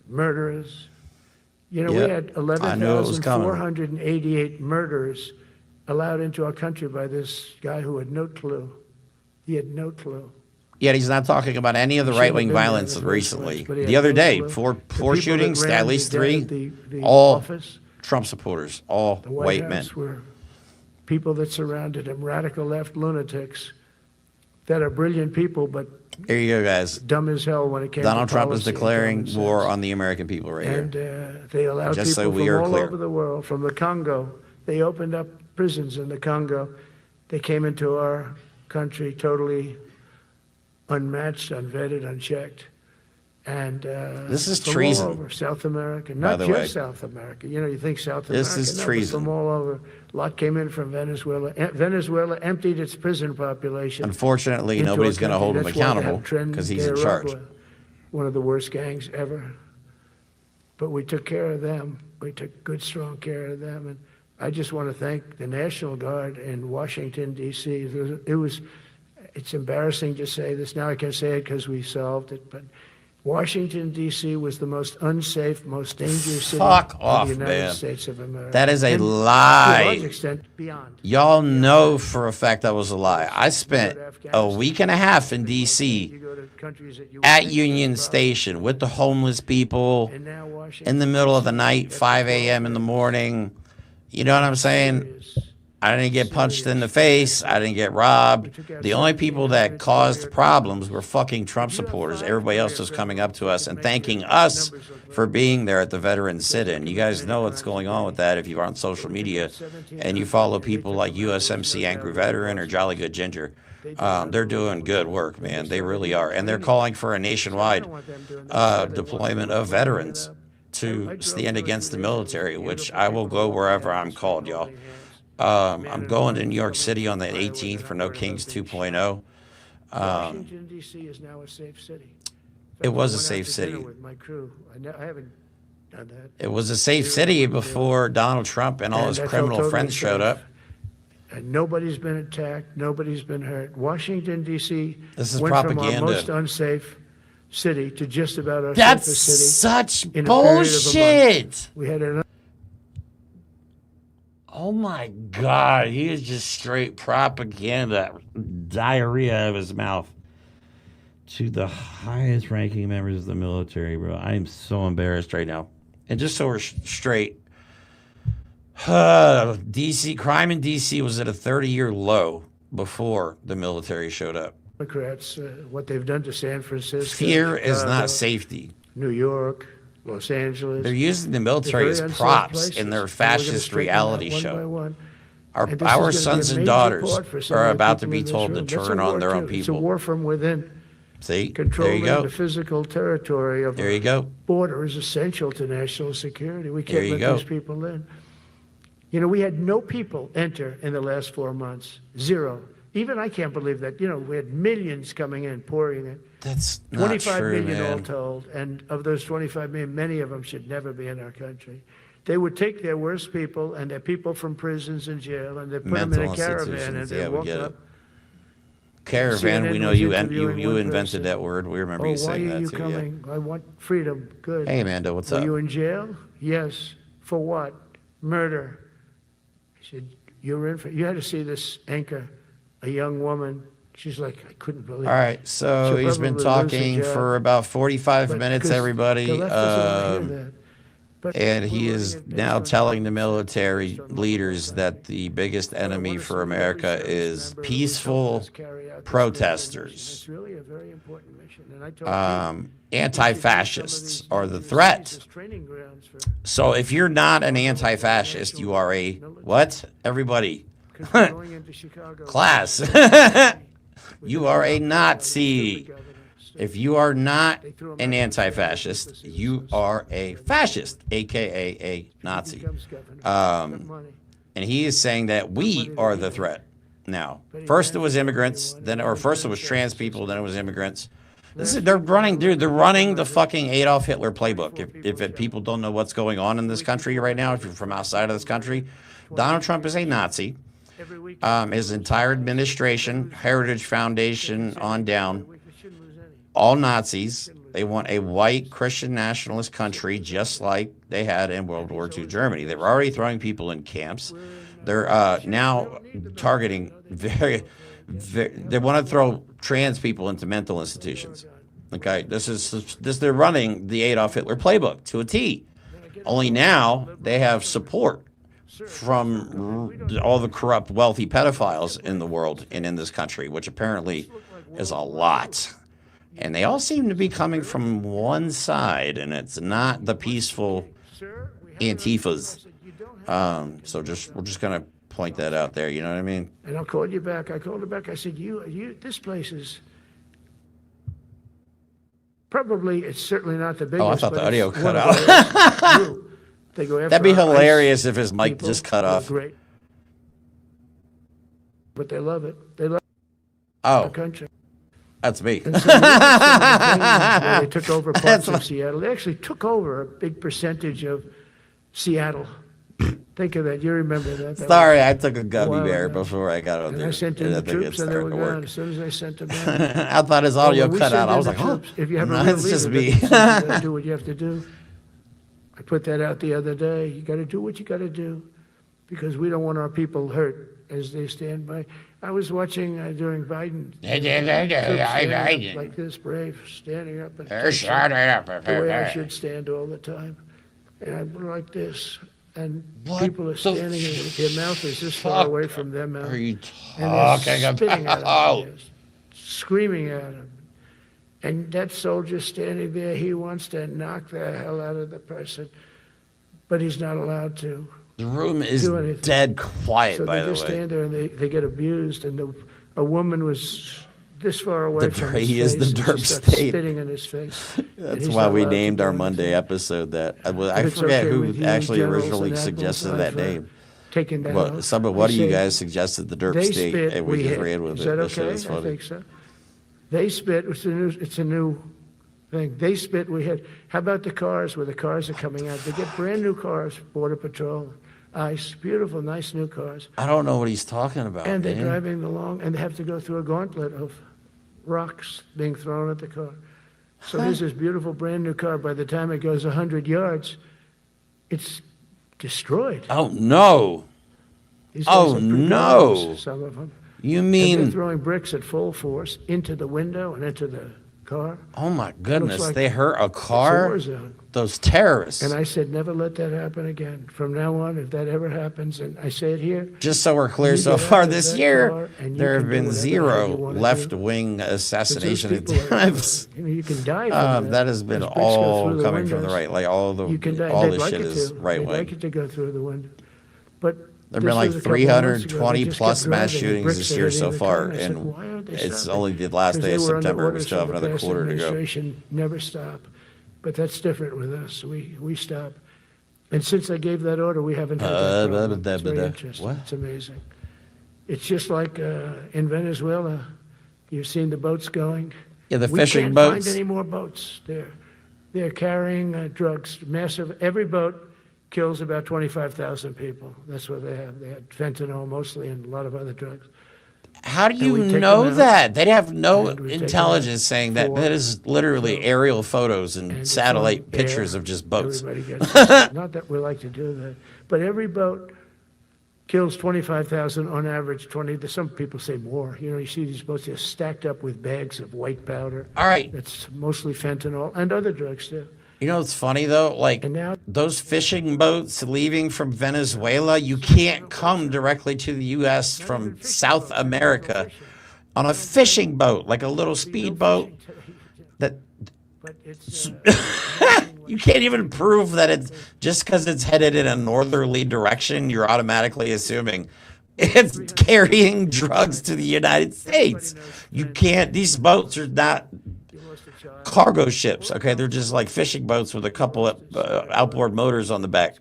murderers. You know, we Yep. had I knew it was coming. 11,488 murderers allowed into our country by this guy who had no clue. He had no clue. Yet he's not talking about any of the Shouldn't have right-wing been there in violence the first recently. place, but he had The other no day, clue. four The people that shootings, ran at the least debt 3, of the all office, Trump supporters, all the White white men. House, were people that surrounded him, radical left lunatics that are brilliant people, but Here you go, guys. dumb as hell when it came Donald to Trump is policy and declaring common war sense. on the American people right here. And they allowed Just so people we from are all clear. over the world, from the Congo. They opened up prisons in the Congo. They came into our country totally unmatched, unvetted, unchecked. And This is from treason, all over South America, by not the just way. South America. You know, you think South This America, is no, but treason. from all over. A lot came in from Venezuela. Venezuela emptied its prison population. Unfortunately, into nobody's our going to country. hold him That's why they have accountable Tren because he's de in charge. Aragua, one of the worst gangs ever. But we took care of them. We took good, strong care of them. And I just want to thank the National Guard in Washington, D.C. It's embarrassing to say this. Now I can say it because we solved it. But Washington, D.C. was the most unsafe, most dangerous city Fuck in off, the United man. States of America. That is a And to a lie. large extent, beyond. Y'all know for a fact that was a lie. I spent a Afghanistan. week and a half in You D.C. go to countries that you would at think Union that's a problem. Station with the homeless people And now in Washington, the middle of the night, that's 5 the a.m. in the problem. morning. You know what I'm saying? Serious. I didn't get punched in the face. I didn't get robbed. The only people that caused problems were fucking Trump supporters. Everybody else was coming up to us and thanking us for being there at the veterans sit-in. You guys know what's going on with that if you're on social media and you follow people like USMC Angry Veteran or Jolly Good Ginger. They're doing good work, man. They really are. And they're calling for a nationwide deployment of veterans to stand against the military, which I will go wherever I'm called, y'all. I'm going to New York City on the 18th for No Kings 2.0. Washington, D.C. is now a safe city. It was a I went out safe to city. dinner with my crew. I haven't done that. It was a safe city before Donald Trump and all And his I felt criminal totally friends showed safe. up. And nobody's been attacked. Nobody's been hurt. Washington, D.C. This is went from our propaganda. most unsafe city to just about our That's safest city. such in a period of a month. bullshit. We had an Oh my God, he is just straight propaganda, diarrhea out of his mouth. To the highest ranking members of the military, bro. I am so embarrassed right now. And just so we're straight, DC crime in DC was at a 30-year low before the military showed up. Democrats, what they've done to San Francisco, Fear is Chicago, not safety. New York, Los Angeles. They're using the military They're as very unsafe props places. in their And we're gonna fascist straighten them out reality one by show. one. And this is Our gonna be a sons and major daughters part for some are of the about to people be in this told to room. That's a turn on war, their own too. It's a people. war from within. See, there Controlling you go. the physical territory of There our you go. border is essential to national security. We There can't you let go. these people in. You know, we had no people enter in the last 4 months. Zero. Even I can't believe that. You know, we had millions coming in, pouring in. That's not 25 true, million all man. told, and of those 25 million, many of them should never be in our country. They would take their worst people and their people from prisons and jail, and they put them in Mental a caravan, and institutions, they yeah, we walk get it. up. Caravan, we CNN know was you interviewing one invented person. that word. We remember Oh, you why saying are that you too. coming? I want freedom. Good. Yeah. Hey, Amanda, what's Were up? you in jail? Yes. For what? Murder. I said, you were in for, you had to see this anchor, a young woman. She's like, I couldn't believe it. All right, so She'll he's been probably lose her talking job. for about 45 But minutes, 'cause everybody. the left doesn't want to hear that. But And he we're is running it now based on telling the common sense, military based on leaders local that the biggest But I enemy wanna for salute every America service is member who's helping peaceful us carry out this protesters. mission. It's really a very important mission. And I told Pete, we should use Anti-fascists some are of the these threat. cities as training grounds for So if you're not an anti-fascist, you are a what? Everybody, 'cause we're going into Chicago. class. You are a Nazi. If you are not an anti-fascist, you are a fascist, aka a Nazi. And he is saying that we are the threat now. First it was immigrants, first it was trans people, then it was immigrants. They're running, dude. They're running the fucking Adolf Hitler playbook. If people don't know what's going on in this country right now, if you're from outside of this country, Donald Trump is a Nazi. Every week. His entire administration, Heritage Foundation on down, We shouldn't lose any. all Nazis. They want a white Christian nationalist country just like they had in World War II Germany. They were already throwing people in camps. They're now targeting they want to throw trans people into mental institutions. Okay, they're running the Adolf Hitler playbook to a T. Only now they have support from all the corrupt, wealthy pedophiles in the world and in this country, which apparently is a lot. And they all seem to be coming from one side, and it's not the peaceful Antifas. So we're just gonna point that out there. You know what I mean? And I called you back. I called her back. I said, this place is probably, it's certainly not the biggest. Oh, I thought the but audio it's cut one of out. those. They go after That'd be our ICE hilarious if his mic people. just cut They're off. Great. But they love it. They love Oh, the country. that's me. And so where they took over parts of Seattle. They actually took over a big percentage of Seattle. Think of that. You remember that. That Sorry, I took a gummy Wow, bear yeah. before I got on And there. I sent in and the I think troops it's and they were starting to gone. work. As soon as I sent them out. I thought his audio When we cut out. send I in was the like, oh, troops, if you have a no, real it's leader, just that me. says you gotta do what you have to do. I put that out the other day. You got to do what you got to do because we don't want our people hurt as they stand by. I was watching during Biden. troops standing up like this, brave, standing up. And the way I should stand all the time. And I'm like this. And What people are the standing and their mouth is this far fuck away from their mouth. Are you And talking they're spitting at about? him, screaming at him. And that soldier standing there, he wants to knock the hell out of the person, but he's not allowed to. The room is do anything. dead quiet, So by they the just way. stand there and they get abused. And a woman was this far away The from dr- his he is face. the and derp she starts state. spitting in his face. And That's he's why not we allowed to named do our anything. Monday episode that. I If it's forget okay who with you, actually generals originally and suggested admirals, that I've, name. taken that What, out. one I of you say, guys suggested the derp they state, spit, and we just hit. ran with Is it. that That shit okay? is I funny. think so. They spit. It's a new thing. They spit. We had. How about the cars? Where the cars are coming out? They get brand new cars. Border Patrol, ICE, beautiful, nice new cars, I don't know what he's talking about, and they're man. driving along, and they have to go through a gauntlet of rocks being thrown at the car. So here's this beautiful brand new car. By the time it goes 100 yards, it's destroyed. Oh, no. These guys Oh, are pretty no. dangerous, some of them. You And they're mean, throwing bricks at full force into the window and into the car. oh my goodness, like they hurt a It's a car? war zone. Those terrorists. And I said, never let that happen again. From now on, if that ever happens, and I say it here, Just so we're clear, You so get far out of this that year, car and you there have can do been whatever the hell zero you wanna do. left-wing 'cause those assassination people are- attempts. you can die from That has been Those bricks go all through the coming from the windows. right. Like all You can die. all They'd this like shit it is to. right They'd like wing. it to go through the window. But There've this been like was a couple of months ago. They 320 just plus kept mass driving shootings bricks this at year it so in the far, car. I said, and why aren't they it's stopping? only the last 'Cause day they of were under September. We orders still have from the another past quarter to go. administration, never stop. But that's different with us. We stop. And since I gave that order, we haven't had that problem. It's very interesting. What? It's amazing. It's just like in Venezuela. You've seen the boats going. Yeah, the We fishing can't boats. find any more boats. They're carrying drugs, massive. Every boat kills about 25,000 people. That's what they have. They had fentanyl mostly and a lot of other drugs. How do And we you take know them out, that? They'd have no and we take them intelligence out saying that. for- That is literally aerial photos and it's satellite on pictures air. of just boats. Everybody gets it. Not that we like to do that, but every boat kills 25,000 on average. 20. Some people say more. You know, you see these boats just stacked up with bags of white powder. All right. That's mostly fentanyl and other drugs too. You know what's funny though? Like And now those fishing boats leaving from Venezuela, you can't come directly to the U.S. from South America on a fishing boat, like a little speedboat. That but it's you can't even prove that it's just because it's headed in a northerly direction. You're automatically assuming it's carrying drugs to the United States. You can't. These boats are not cargo ships. Okay, they're just like fishing boats with a couple of outboard motors on the back,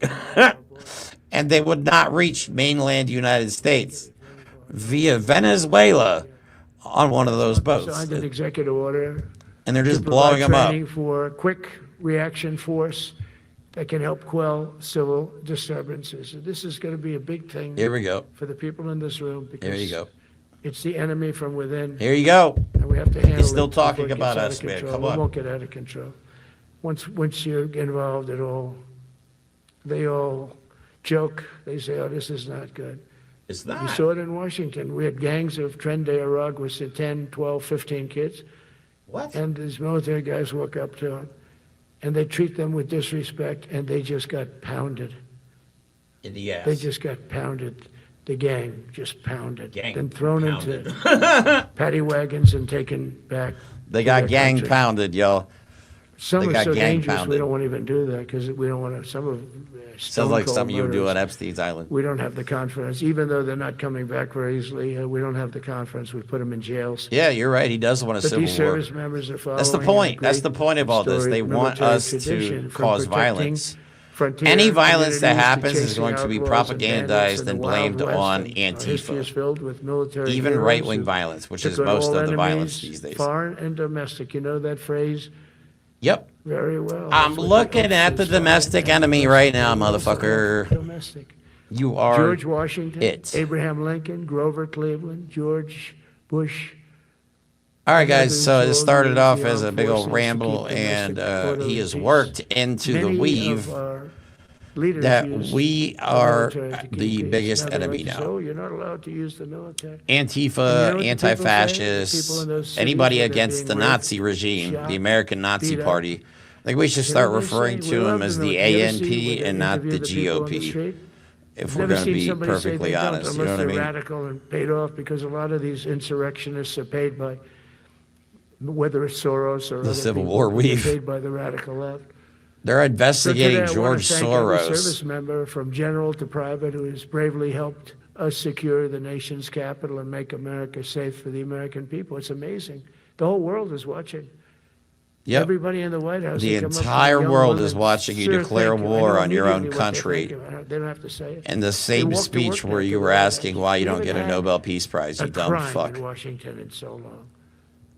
and they would not reach mainland United States via Venezuela on one of those boats, signed an executive order and they're to just provide blowing them up. training for quick reaction force that can help quell civil disturbances. And this is going to be a big thing Here we go. for the people in this room because Here you go. it's the enemy from within, Here you go. and we have to handle it. He's still before talking it gets about out of us, man. control. Come It on. won't get out of control. Once you're involved at all, they all joke. They say, "Oh, this is not good." It's You not. saw it in Washington. We had gangs of Trendy Arug with 10, 12, 15 kids. What? And these military guys walk up to them, and they treat them with disrespect, and they just got pounded. In the ass. They just got pounded. The gang just pounded. Gang Then thrown pounded. into paddy wagons and taken back. They to got their gang country. pounded, y'all. Some they are got so gang dangerous, we pounded. don't want to even do that because we don't want to, some of Sounds like stone-cold something you would do on murderers. Epstein's Island. We don't have the confidence, even though they're not coming back very easily. We don't have the confidence. We put them in jails. Yeah, you're right. He does want a But civil these war. service members are following. That's the a point. That's great the point of all this. They storied want military us to tradition from cause protecting violence. frontier Any violence that communities happens is chasing going to be outlaws and bandits propagandized in the and Wild blamed West. on And our history is Antifa. filled with military Even heroes right-wing who violence, which took is out most all of the violence enemies, these days. foreign and domestic. You know that phrase Yep. very well. I'm That's what looking the at the Oath is, domestic foreign enemy and right domestic. now, Also motherfucker. Domestic. You are George Washington, it. Abraham Lincoln, Grover Cleveland, George Bush. All right, guys. So it Others started will off use as the a big old armed forces to ramble, keep and domestic order he and has peace. worked into the Many weave of our leaders that use we the are military to keep the peace. biggest Now they enemy like to say, now. "Oh, you're not allowed to use the military." Antifa, And you know what the people say? The people anti-fascists, in those cities anybody where they're against being the raped, Nazi regime, shot, the American Nazi beat up. Party. I think we should You know start what they referring say? to We love them as the military. You ever see ANP when they and not interview the the people on the GOP, street? if I've we're never going to seen be somebody say perfectly they don't honest. You unless know what I they're mean? radical and paid off, because a lot of these insurrectionists are paid by, whether it's Soros or The other Civil people, War they're weave. paid by the radical left. They're So investigating today I want George to thank every Soros. service member from general to private who has bravely helped us secure the nation's capital and make America safe for the American people. It's amazing. The whole world is watching. Yep. Everybody in the White House. The they come up to entire young world women, is watching you "Sir, declare thank you." I war know on your own immediately what they're country. thinking. They don't have to say it. And the They same walk to speech work where now you to were the White asking House. why you We don't get a haven't had Nobel Peace Prize, you a dumb crime fuck. in Washington in so long.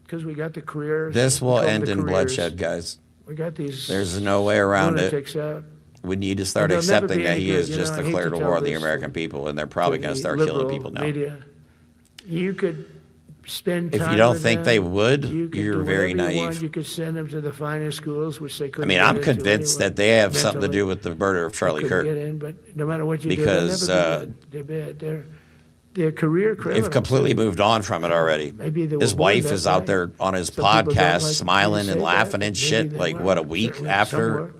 Because we got the careers. This we will call them end the in careers. bloodshed, guys. We got these There's no way around it. lunatics out. We need to start And they'll never accepting be that any he good. has You know, just I hate declared to a tell war on the this American people, and they're probably to going to the start killing liberal people now. media. You could spend If time you don't with think them. they would, You could you're do very whatever you want. naive. You could send them to the finest schools, which they I couldn't mean, get I'm into convinced anyway, that they have something to mentally. do with the murder of They Charlie couldn't Kirk. get in, but no matter what you Because, do, they'll never be good. They're bad. They're career criminals. They've completely moved on from it already. Maybe they His were born wife that is out way. there on his Some people don't podcast, like smiling to and say laughing that, and but shit. maybe they Like, were. what, a week Certainly after? some were.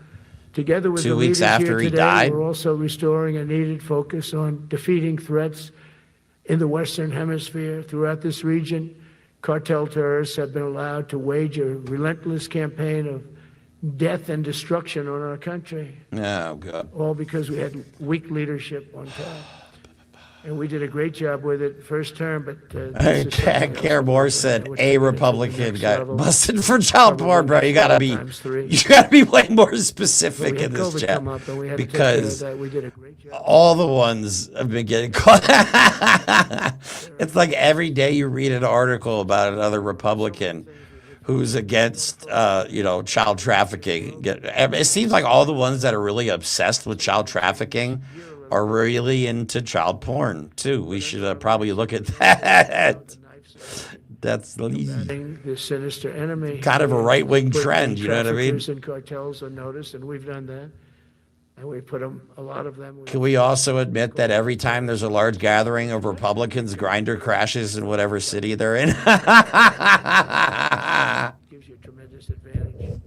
Together with 2 the weeks leaders after here he today, died? we're also restoring a needed focus on defeating threats in the Western Hemisphere. Throughout this region, cartel terrorists have been allowed to wage a relentless campaign of death and destruction on our country, Oh, God. all because we had weak leadership on top. And we did a great job with it first term, but this is something else. Care Moore said We're a taking it to the Republican next got level. busted for child porn, bro. You gotta be, Times three. you gotta be way more When specific we in had this COVID chat come up and we had to take care of because that, we did a great job. all the ones have been getting caught. It's like every day you read an article about another Republican who's against, child trafficking. It seems like all the ones that are really obsessed with child trafficking are really into child porn too. We should probably look at that. That's The sinister enemy. kind of a right-wing Put trend, you know what I mean? traffickers and cartels on notice, and we've done that. And we put them, a lot of them. Can we also admit that every time there's a large gathering of Republicans, Grindr crashes in whatever city they're in? Gives you a tremendous advantage.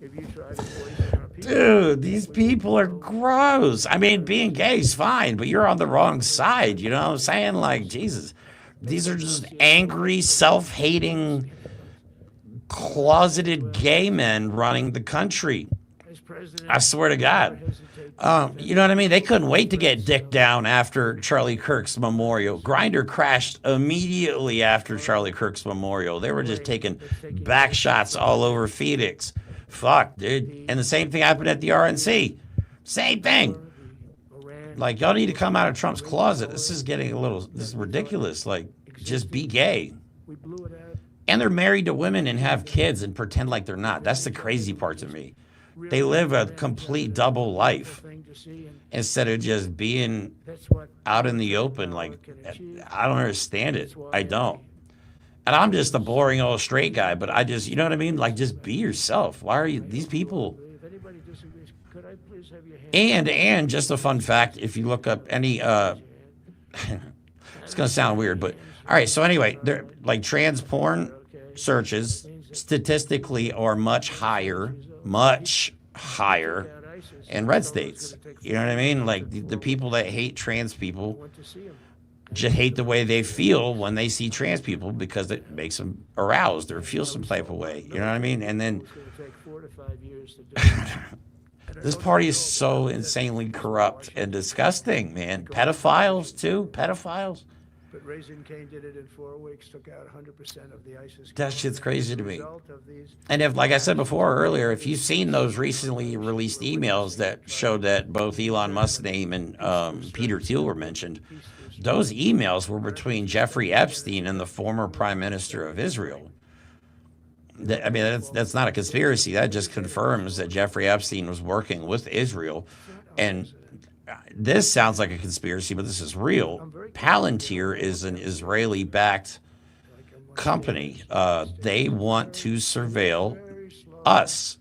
If you try to poison our people. Dude, these people are gross. I mean, being gay is fine, but you're on the wrong side. You know what I'm saying? Like, Jesus. These are just angry, self-hating, closeted gay men running the country. As president, I swear to God. You know what I mean? They couldn't wait to get dick down after Charlie Kirk's memorial. Grindr crashed immediately after Charlie Kirk's memorial. They were just taking back shots all over Phoenix. Fuck, dude. And the same thing happened at the RNC. Same thing. Like, y'all need to come out of Trump's closet. This is ridiculous. Like, just be gay. we blew it out. And they're married to women and have kids and pretend like they're not. That's the crazy part to me. They live a complete double life thing to see, and instead of just being that's what out in the open. Like, can achieve. I don't understand it. That's why I don't. And I'm just a boring old straight guy, but I just, you know what I mean? Like, just be yourself. Why are you, these people? If anybody disagrees, could I please have your hand? And just a fun fact, if you look up any, it's gonna sound weird, but all right. So anyway, they're like trans porn searches statistically are much higher in red states. You know what I mean? Like the people that hate trans people Want to see him. just hate the way they feel when they see trans people because it makes them aroused or feel some type of way. You know what I mean? And then It's going to take 4 to 5 years to do it. this party is so insanely corrupt and disgusting, man. Pedophiles too. Pedophiles. But Raising Cane did it in 4 weeks, took out 100% of the ISIS. That shit's crazy to me. Result of these And if, like I said before earlier, if you've seen those recently released emails that showed that both Elon Musk's name and Peter Thiel were mentioned, those emails were between Jeffrey Epstein and the former Prime Minister of Israel. I mean, that's not a conspiracy. That just confirms that Jeffrey Epstein was working with Israel. And this sounds like a conspiracy, but this is real. Palantir is an Israeli-backed company. They want to surveil us.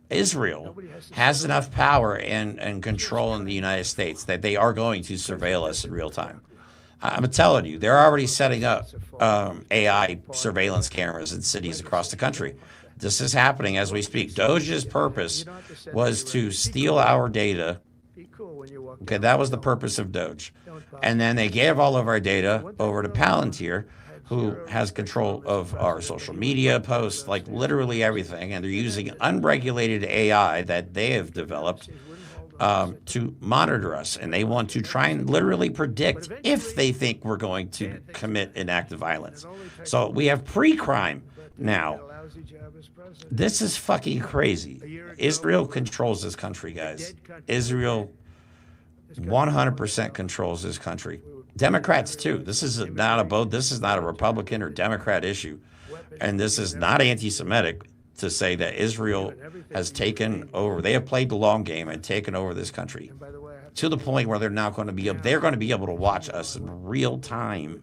Israel has enough power and control in the United States that they are going to surveil us in real time. I'm telling you, they're already setting up AI surveillance cameras in cities across the country. This is happening as we speak. Doge's purpose was to steal our data. be cool when you walk. Okay, that was the purpose of Doge. And then they gave all of our data over to Palantir, who has control of our social media posts, like literally everything. And they're using unregulated AI that they have developed to monitor us. And they want to try and literally predict if they think we're going to commit an act of violence. So we have pre-crime now. Lousy job as president. This is fucking crazy. Israel controls this country, guys. Israel 100% controls this country. Democrats too. This is not a vote. This is not a Republican or Democrat issue, and this is not anti-Semitic to say that Israel has taken over. They have played the long game and taken over this country By the way, I have to the point where they're now going to be. They're going to be able to watch us in real time.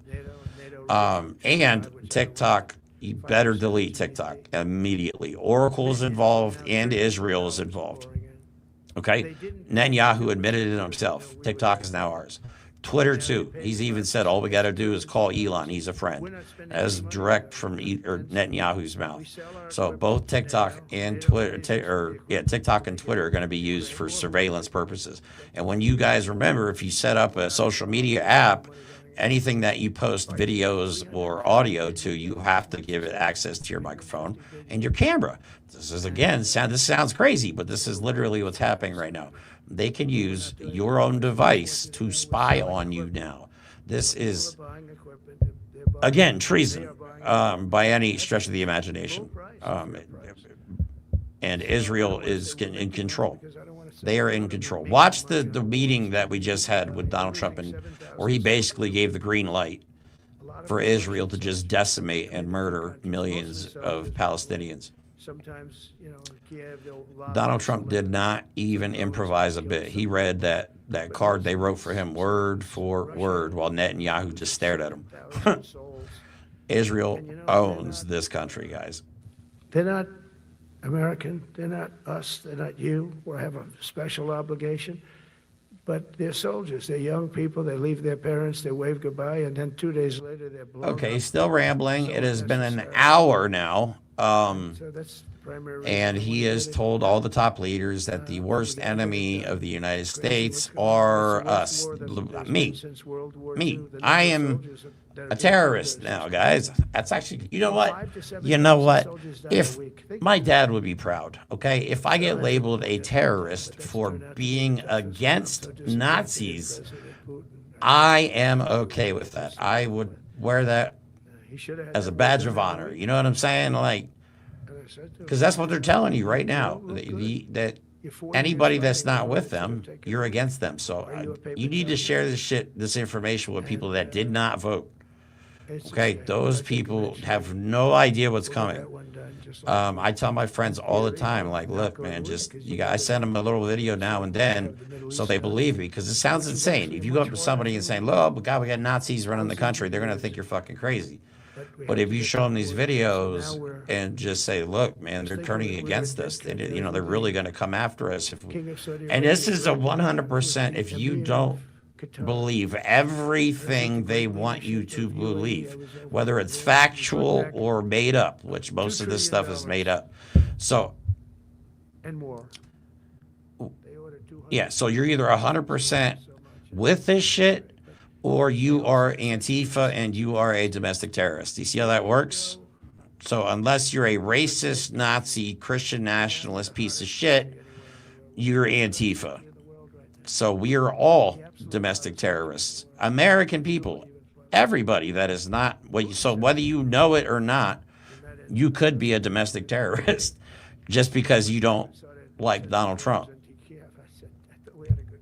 And TikTok. You better delete TikTok immediately. Oracle is involved and Israel is involved. Okay? Netanyahu admitted it himself. TikTok is now ours. Twitter, too. He's even said all we got to do is call Elon. He's a friend. As direct from Netanyahu's mouth. So both TikTok and Twitter, TikTok and Twitter are going to be used for surveillance purposes. And when you guys remember, if you set up a social media app, anything that you post videos or audio to, you have to give it access to your microphone and your camera. This is, again, this sounds crazy, but this is literally what's happening right now. They can use your own device to spy on you now. This is, buying equipment. again, treason by any stretch of the imagination. And Israel is in control. They are in control. Watch the meeting that we just had with Donald Trump, where he basically gave the green light for Israel to just decimate and murder millions of Palestinians. Sometimes, Kiev, they'll lie. Donald Trump did not even improvise a bit. He read that card they wrote for him word for word while Netanyahu just stared at him. Thousands of souls. Israel owns this country, guys. They're not American, they're not us, they're not you. We have a special obligation. But they're soldiers, they're young people, they leave their parents, they wave goodbye, and then 2 days later they're blown Okay, up. still rambling. It has been an hour now. So that's the primary reason. And he has told all the top leaders that the worst enemy of the United States are us. Me. Since World War Me. II, the number I of am soldiers that are a being terrorist killed is- now, guys. That's actually, you know what? 5 to 7 You know what? soldiers die a If week. Think my dad would be proud, okay? If I get labeled a terrorist for being against Nazis, President Putin, I am okay with that. I would wear that he should have had as a that badge of weapon. honor. You know what I'm saying? Like, And I said to him, because that's what they're telling you right now. That "You're 40 anybody years that's fighting not war, with so them, take it you're easy." against them. So Are you a paper you need to tiger? share this information with people that did not vote. It's a Okay, shame. those I think people eventually have no idea what's we'll get coming. that one done, just like I tell my friends all the time, like, look, man, I send them a little video now and then, so they believe me, because it sounds insane. If you go up to somebody and say, look, God, we got Nazis running the country, they're gonna think you're fucking crazy. But if you show them these videos and just say, look, man, they're turning against us, they're really gonna come after us. And this is a 100%, if you don't believe everything they want you to believe, whether it's factual or made up, which most of this stuff is made up. So, and more. They ordered 200. yeah, so you're either 100% with this shit or you are Antifa and you are a domestic terrorist. Do you see how that works? So, unless you're a racist, Nazi, Christian nationalist piece of shit, you're Antifa. So we are all domestic terrorists. American people, everybody that is not so whether you know it or not, you could be a domestic terrorist just because you don't like Donald Trump.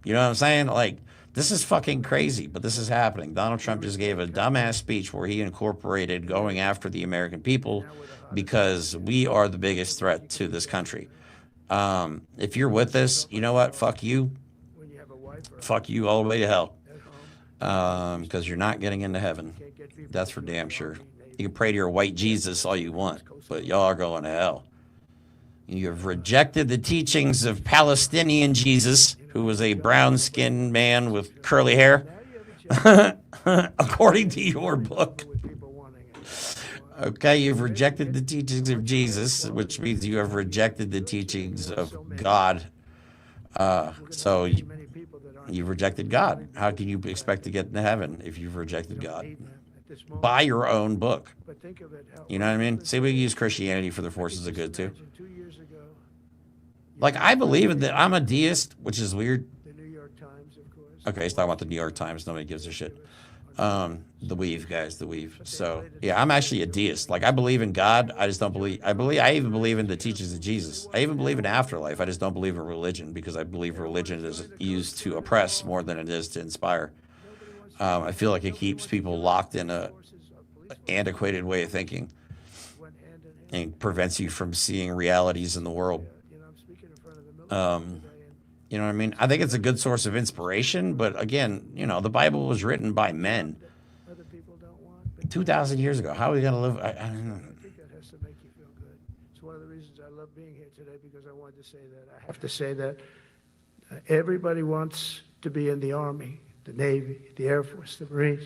You know what I'm saying? Like, this is fucking crazy, but this is happening. Donald Trump just gave a dumbass speech where he incorporated going after the American people because we are the biggest threat to this country. If you're with us, you know what? Fuck you. Fuck you all the way to hell. Because you're not getting into heaven. That's for damn sure. You can pray to your white Jesus all you want, but y'all are going to hell. You have rejected the teachings of Palestinian Jesus, who was a brown-skinned man with curly hair, according to your book. Okay, you've rejected the teachings of Jesus, which means you have rejected the teachings of God. So you've rejected God. How can you expect to get into heaven if you've rejected God? Buy your own book. You know what I mean? See, we use Christianity for the forces of good, too. Like, I believe in that. I'm a deist, which is weird. Okay, he's talking about the New York Times. Nobody gives a shit. The weave, guys, the weave. So, yeah, I'm actually a deist. Like, I believe in God. I just don't believe. I even believe in the teachings of Jesus. I even believe in afterlife. I just don't believe in religion because I believe religion is used to oppress more than it is to inspire. I feel like it keeps people locked in a antiquated way of thinking and prevents you from seeing realities in the world. You know what I mean? I think it's a good source of inspiration, but again, the Bible was written by men 2,000 years ago. How are we going to live? I don't know. I think that has to make you feel good. It's one of the reasons I love being here today, because I wanted to say that. I have to say that everybody wants to be in the Army, the Navy, the Air Force, the Marines.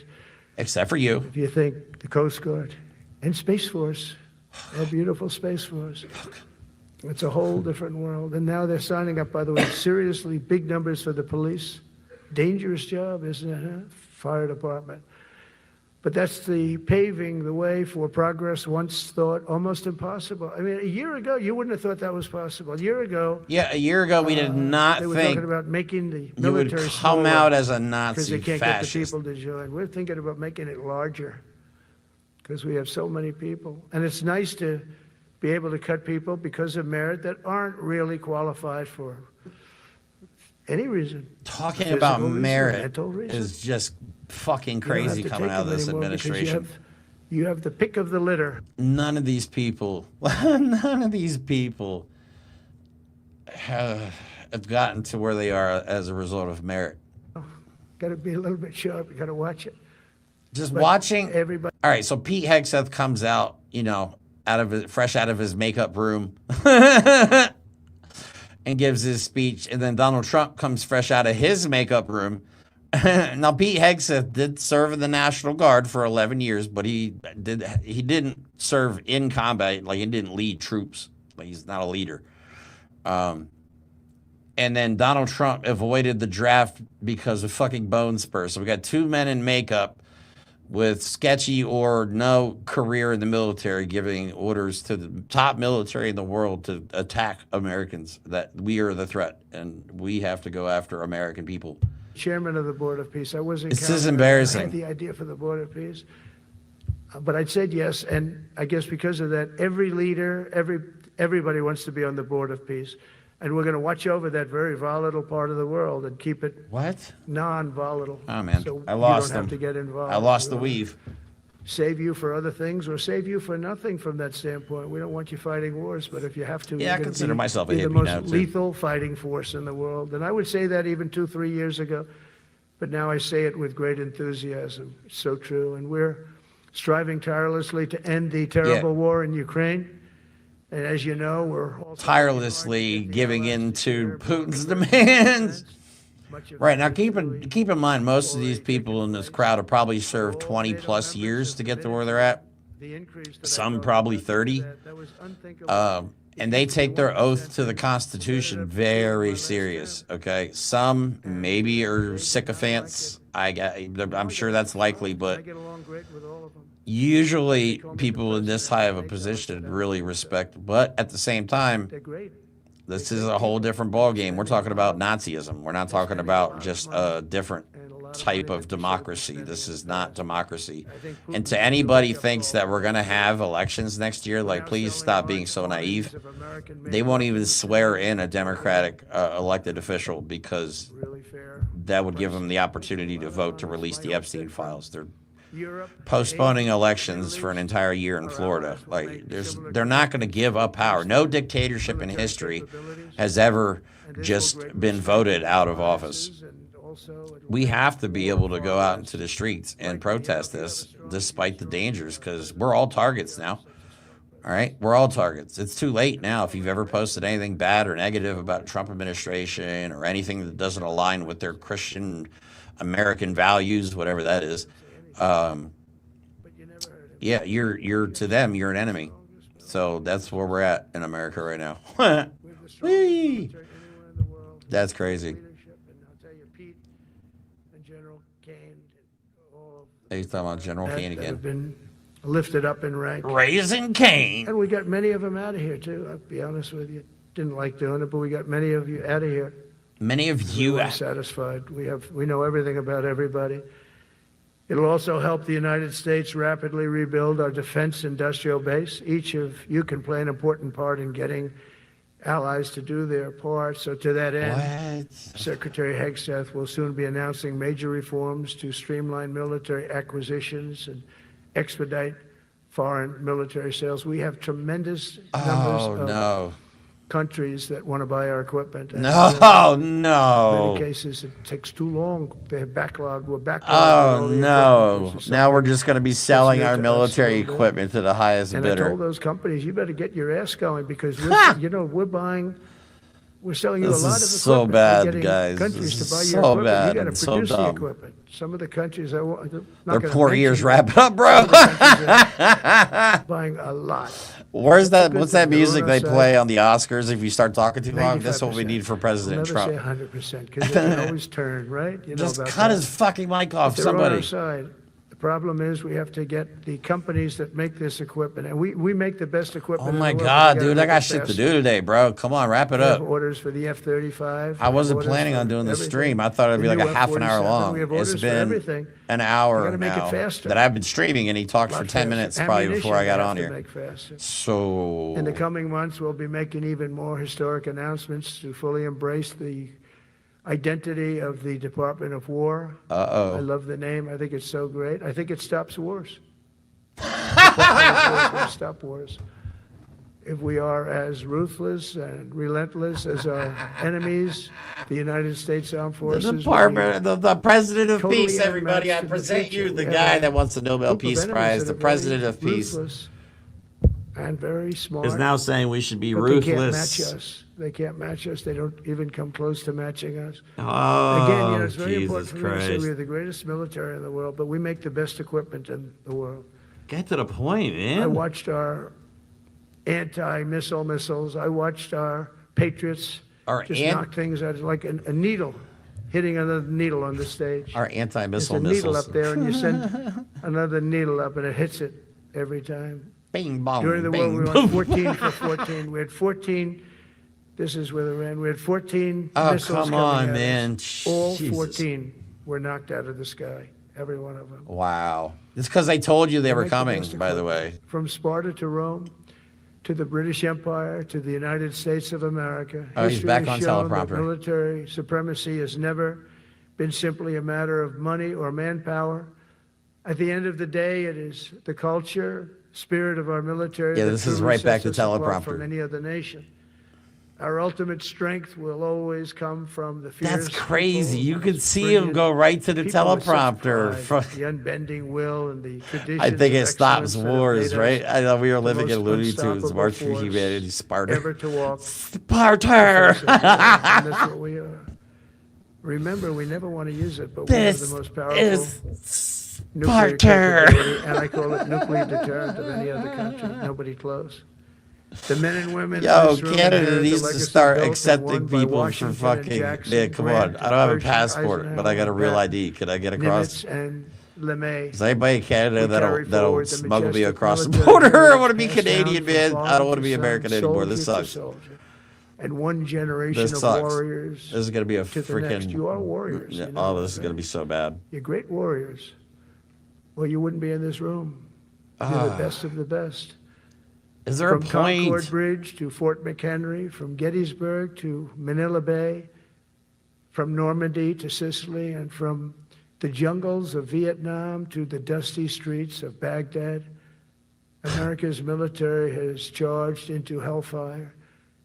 Except for you. If you think the Coast Guard and Space Force, a beautiful Space Force. It's a whole different world. And now they're signing up, by the way, seriously big numbers for the police. Dangerous job, isn't it? Huh? Fire department. But that's paving the way for progress once thought almost impossible. I mean, a year ago, you wouldn't have thought that was possible. A year ago, we did not they were think talking about making the you would military come smaller out as a because Nazi they can't fascist. get the people to join. We're thinking about making it larger because we have so many people. And it's nice to be able to cut people because of merit that aren't really qualified for any reason. Talking about Physical reason, merit mental reason. is just fucking You don't have crazy to coming take out of them this anymore because administration. You have the pick of the litter. None of these people have gotten to where they are as a result of merit. Got to be a little bit sharp. You got to watch it. Just But watching. everybody. All right, so Pete Hegseth comes out, fresh out of his makeup room, and gives his speech, and then Donald Trump comes fresh out of his makeup room. Now, Pete Hegseth did serve in the National Guard for 11 years, but he didn't serve in combat. Like, he didn't lead troops. Like, he's not a leader. And then Donald Trump avoided the draft because of fucking bone spurs. So we got two men in makeup with sketchy or no career in the military giving orders to the top military in the world to attack Americans, that we are the threat and we have to go after American people. Chairman of the Board of Peace. I wasn't. This is embarrassing. I had the idea for the Board of Peace, but I said yes, and I guess because of that, every leader, everybody wants to be on the Board of Peace, and we're going to watch over that very volatile part of the world and keep it What? non-volatile. Oh, man. So I lost you don't them. have to get involved. I lost the weave. save you for other things or save you for nothing from that standpoint. We don't want you fighting wars, but if you have to, Yeah, I you're gonna consider be, myself a be the hippie most now, too. lethal fighting force in the world. And I would say that even 2-3 years ago, but now I say it with great enthusiasm. It's so true. And we're striving tirelessly to end the terrible war in Ukraine. And as you know, we're also Tirelessly giving in to Putin's demands. Right, now keep in mind, most of these people in this crowd have probably served 20 plus years to get to where they're at. Some probably 30. And they take their oath to the Constitution very serious, okay? Some maybe are sycophants. I'm sure that's likely, but usually people in this high of a position really respect. But at the same time, this is a whole different ballgame. We're talking about Nazism. We're not talking about just a different type of democracy. This is not democracy. And to anybody thinks that we're going to have elections next year, like, please stop being so naive. They won't even swear in a Democratic elected official because that would give them the opportunity to vote to release the Epstein files. They're postponing elections for an entire year in Florida. Like, they're not going to give up power. No dictatorship in history has ever just been voted out of office. We have to be able to go out into the streets and protest this despite the dangers, because we're all targets now. All right, we're all targets. It's too late now. If you've ever posted anything bad or negative about the Trump administration or anything that doesn't align with their Christian American values, whatever that is, yeah, you're to them, you're an enemy. So that's where we're at in America right now. Whee! That's crazy. Hey, he's talking about General Kane again. Have been lifted up in rank. Raising Kane. And we got many of them out of here, too. I'll be honest with you. Didn't like doing it, but we got many of you out of here. Many of you are satisfied. We know everything about everybody. It'll also help the United States rapidly rebuild our defense industrial base. Each of you can play an important part in getting allies to do their part. So to that end, Secretary Hegseth will soon be announcing major reforms to streamline military acquisitions and expedite foreign military sales. We have tremendous numbers of countries that want to buy our equipment. And in many cases, it takes too long. They have backlogged. We're backlogged. Oh, no. Now we're just going to be selling our military equipment to the highest bidder. And I told those companies, you better get your ass going, because we're selling you a lot of equipment. This is so bad, guys. Countries to buy so your equipment. bad. You got to so produce the dumb. equipment. Some of the countries Their poor ears wrap it up, bro. Buying a lot. Where's that? What's that music they play on the Oscars? If you start talking too long, that's what we need for President Trump. Never say 100%, because they can always turn, right? You know Just about cut that. his fucking mic off, They're somebody. on our side. The problem is we have to get the companies that make this equipment, and we make the best equipment. Oh in my the world. God, We gotta dude, I make got it shit to faster. do today, bro. Come on, wrap it We have up. orders for the F-35. I wasn't orders planning for on doing the everything. stream. I thought it'd be The like new a half an hour F-47. long. We have It's orders for been everything. an We hour gotta make it now faster. that I've been streaming, and he talked for Lot 10 faster. minutes probably before I got Ammunition on we have here. to make faster. So In the coming months, we'll be making even more historic announcements to fully embrace the identity of the Department of War. I love the name. I think it's so great. I think it stops wars. Will stop wars. If we are as ruthless and relentless as our enemies, the United States Armed Forces. the Department, the President of totally Peace, everybody. I unmatched in the present future. you the We guy have that wants the Nobel group of Peace enemies Prize, that the are President very of Peace. ruthless and very smart. Is now saying we should be But ruthless. they can't match us. They can't match us. They don't even come close to matching us. Oh, Again, it's very important Jesus for me to say Christ. we have the greatest military in the world, but we make the best equipment in the world. Get to the point, I man. watched our anti-missile missiles. I watched our Patriots just knock things out like a needle, hitting another needle on the stage. Our There's anti-missile a needle missiles. up there, and you send another needle up, and it hits it every time. Bing, bong, During the war, bing, we were boom. on 14 for 14. We had 14. This is where they ran. We had 14 Oh, missiles come coming on, at us. man. All Jesus. 14 were knocked out of the sky. Every one of them. Wow. It's because they told you they were Make the coming, best by the way. equipment. From Sparta to Rome, to the British Empire, to the United States of America. Oh, he's History back has on shown that teleprompter. military supremacy has never been simply a matter of money or manpower. At the end of the day, it is the culture, spirit of our military. Yeah, that this is truly right back sets to us apart teleprompter. from any other nation. Our ultimate strength will always come from the fierce That's crazy. people, You could those see him brilliant go right to the people with such teleprompter. pride, the unbending will and the traditions I think of it stops excellence that have wars, made right? us I thought we were the living in most Looney Tunes, unstoppable March for force Humanity, Sparta. ever to walk the Sparta! face of the earth, and that's what we are. Remember, we never want to use it, but we have the This most powerful is nuclear Sparta! capability, and I call it nuclear deterrent of any other country. Nobody close. The men and women in Yo, this room Canada inherit the needs to legacy start built and accepting won by people for Washington and fucking. Jackson, Yeah, come on. Grant, I don't have a Pershing, passport, but I got a Eisenhower, real Patton, ID. Can I get across? Nimitz, and LeMay. Is anybody in Canada We that'll carry forward the smuggle me majestic across the military border? I heritage want to be passed down Canadian, from man. I father don't want to be son, American anymore. This soldier to sucks. soldier. And one generation This of sucks. warriors This is gonna be a to the next. freaking. You are warriors. Yeah, you know oh, this is that, gonna right? be so bad. You're great warriors. Well, you wouldn't be in this room. You're the best of the best. Is there From a point? Concord Bridge to Fort McHenry, from Gettysburg to Manila Bay, from Normandy to Sicily, and from the jungles of Vietnam to the dusty streets of Baghdad, America's military has charged into hellfire,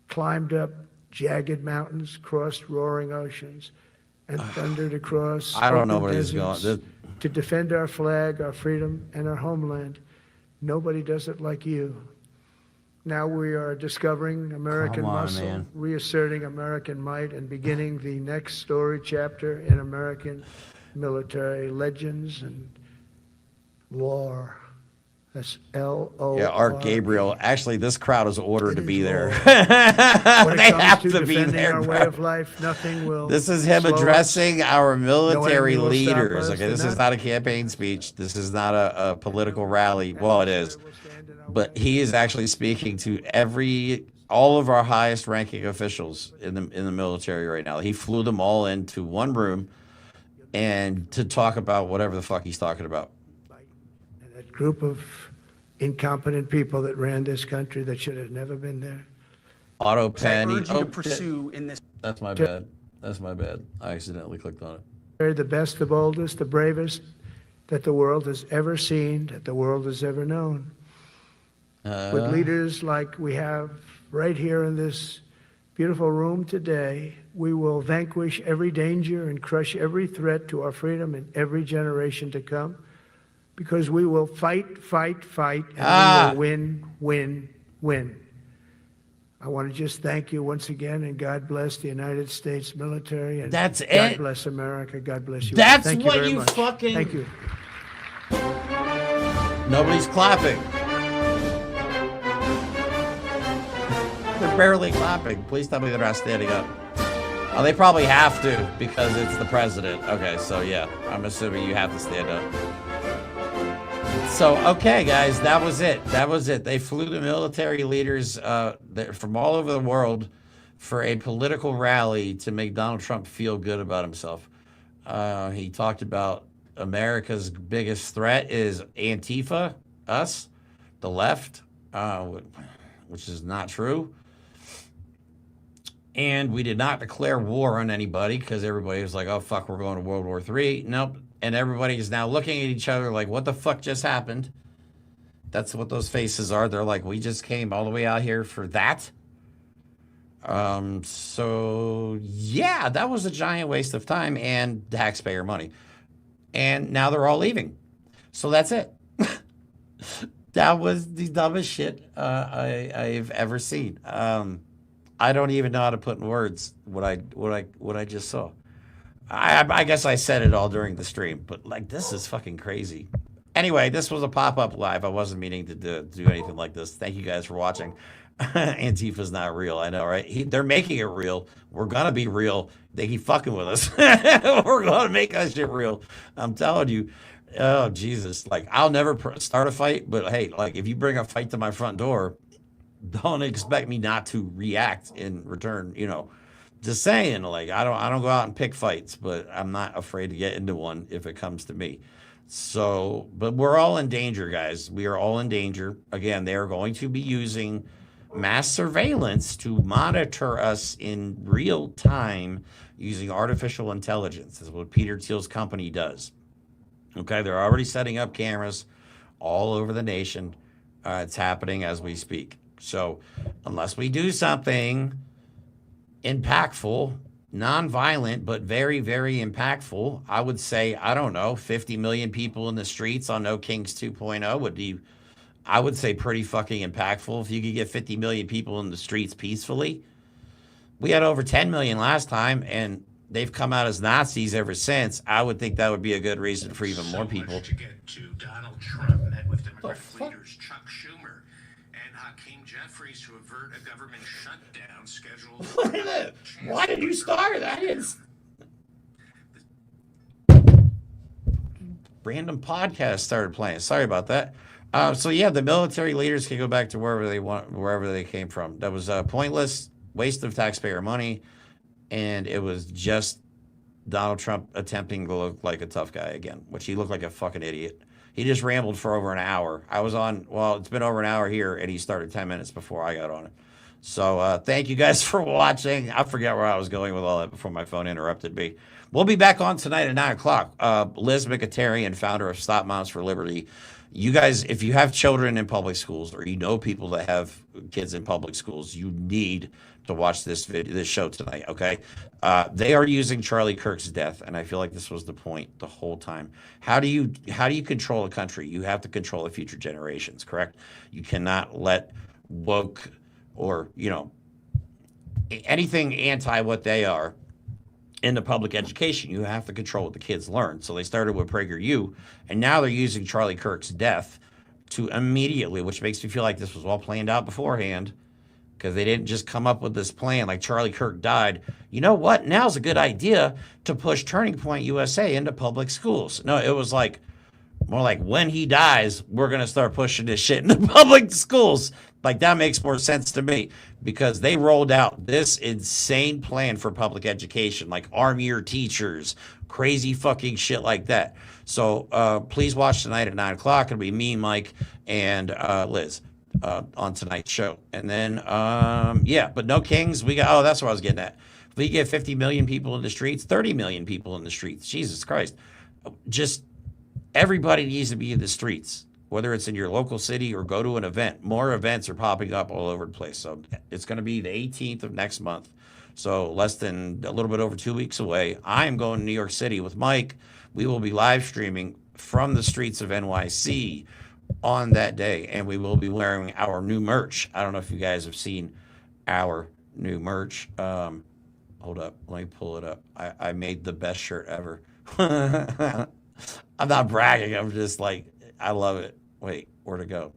climbed up jagged mountains, crossed roaring oceans, and thundered across I don't know open where he's deserts going. to defend our flag, our freedom, and our homeland. Nobody does it like you. Now we are discovering American Come on, muscle, man. reasserting American might, and beginning the next story chapter in American military legends and lore. That's L-O-R. Yeah, Art Gabriel. Actually, this crowd is ordered to It be is there. When They it comes have to to be defending there, our way bro. of life, nothing will This is him slow us. addressing our military enemy will stop leaders. us. Okay, this They're is not- not a campaign speech. This is not a political rally. Well, it is, but he is actually speaking to all of our highest ranking officials in the military right now. He flew them all into one room and to talk about whatever the fuck he's talking about. And that group of incompetent people that ran this country that should have never been there. Auto I pen. urge you to pursue in this. That's my bad. That's my bad. I accidentally clicked on it. They're the best, the boldest, the bravest that the world has ever seen, that the world has ever known. With leaders like we have right here in this beautiful room today, we will vanquish every danger and crush every threat to our freedom in every generation to come, because we will fight, fight, fight, and we will win, win, win. I want to just thank you once again, and God bless the United States military, and That's God it? bless America. God bless you. That's Thank what very you much. fucking- Thank you. Nobody's clapping. They're barely clapping. Please tell me they're not standing up. Oh, they probably have to because it's the president. Okay, so yeah, I'm assuming you have to stand up. So, okay, guys, that was it. That was it. They flew the military leaders from all over the world for a political rally to make Donald Trump feel good about himself. He talked about America's biggest threat is Antifa, us, the left, which is not true. And we did not declare war on anybody because everybody was like, oh, fuck, we're going to World War III. Nope. And everybody is now looking at each other like, what the fuck just happened? That's what those faces are. They're like, we just came all the way out here for that. So, yeah, that was a giant waste of time and taxpayer money. And now they're all leaving. So that's it. That was the dumbest shit I've ever seen. I don't even know how to put in words what I just saw. I guess I said it all during the stream, but like, this is fucking crazy. Anyway, this was a pop-up live. I wasn't meaning to do anything like this. Thank you guys for watching. Antifa's not real. I know, right? They're making it real. We're gonna be real. They keep fucking with us. We're gonna make that shit real. I'm telling you. Oh, Jesus. Like, I'll never start a fight, but hey, like, if you bring a fight to my front door, don't expect me not to react in return, you know. Just saying, like, I don't go out and pick fights, but I'm not afraid to get into one if it comes to me. So, but we're all in danger, guys. We are all in danger. Again, they are going to be using mass surveillance to monitor us in real time using artificial intelligence. This is what Peter Thiel's company does. Okay, they're already setting up cameras all over the nation. It's happening as we speak. So, unless we do something impactful, non-violent, but very, very impactful, I would say, I don't know, 50 million people in the streets on No Kings 2.0 would be, I would say, pretty fucking impactful. If you could get 50 million people in the streets peacefully. We had over 10 million last time, and they've come out as Nazis ever since. I would think that would be a good reason for even more people. Much to get to. Donald Trump met with Democratic leaders Chuck Schumer and Hakeem Jeffries to avert a government shutdown scheduled. Look at that. Why did you start that? Is random podcast started playing. Sorry about that. So yeah, the military leaders can go back to wherever they want, wherever they came from. That was pointless, waste of taxpayer money, and it was just Donald Trump attempting to look like a tough guy again, which he looked like a fucking idiot. He just rambled for over an hour. I was on, well, it's been over an hour here, and he started 10 minutes before I got on it. So thank you guys for watching. I forget where I was going with all that before my phone interrupted me. We'll be back on tonight at 9 o'clock. Liz Micatarian, founder of Stop Moms for Liberty. You guys, if you have children in public schools or you know people that have kids in public schools, you need to watch this show tonight, okay? They are using Charlie Kirk's death, and I feel like this was the point the whole time. How do you control a country? You have to control the future generations, correct? You cannot let woke or, anything anti what they are in the public education. You have to control what the kids learn. So they started with PragerU, and now they're using Charlie Kirk's death to immediately, which makes me feel like this was all planned out beforehand, because they didn't just come up with this plan like Charlie Kirk died. You know what? Now's a good idea to push Turning Point USA into public schools. No, it was like more like when he dies, we're going to start pushing this shit into public schools. Like that makes more sense to me, because they rolled out this insane plan for public education, like arm your teachers, crazy fucking shit like that. So please watch tonight at 9 o'clock. It'll be me, Mike, and Liz on tonight's show. And then, but no Kings. That's what I was getting at. If we get 50 million people in the streets, 30 million people in the streets, Jesus Christ. Just everybody needs to be in the streets, whether it's in your local city or go to an event. More events are popping up all over the place. So it's going to be the 18th of next month. So less than a little bit over 2 weeks away. I am going to New York City with Mike. We will be live streaming from the streets of NYC on that day, and we will be wearing our new merch. I don't know if you guys have seen our new merch. Hold up, let me pull it up. I made the best shirt ever. I'm not bragging. I'm just like, I love it. Wait, where'd it go?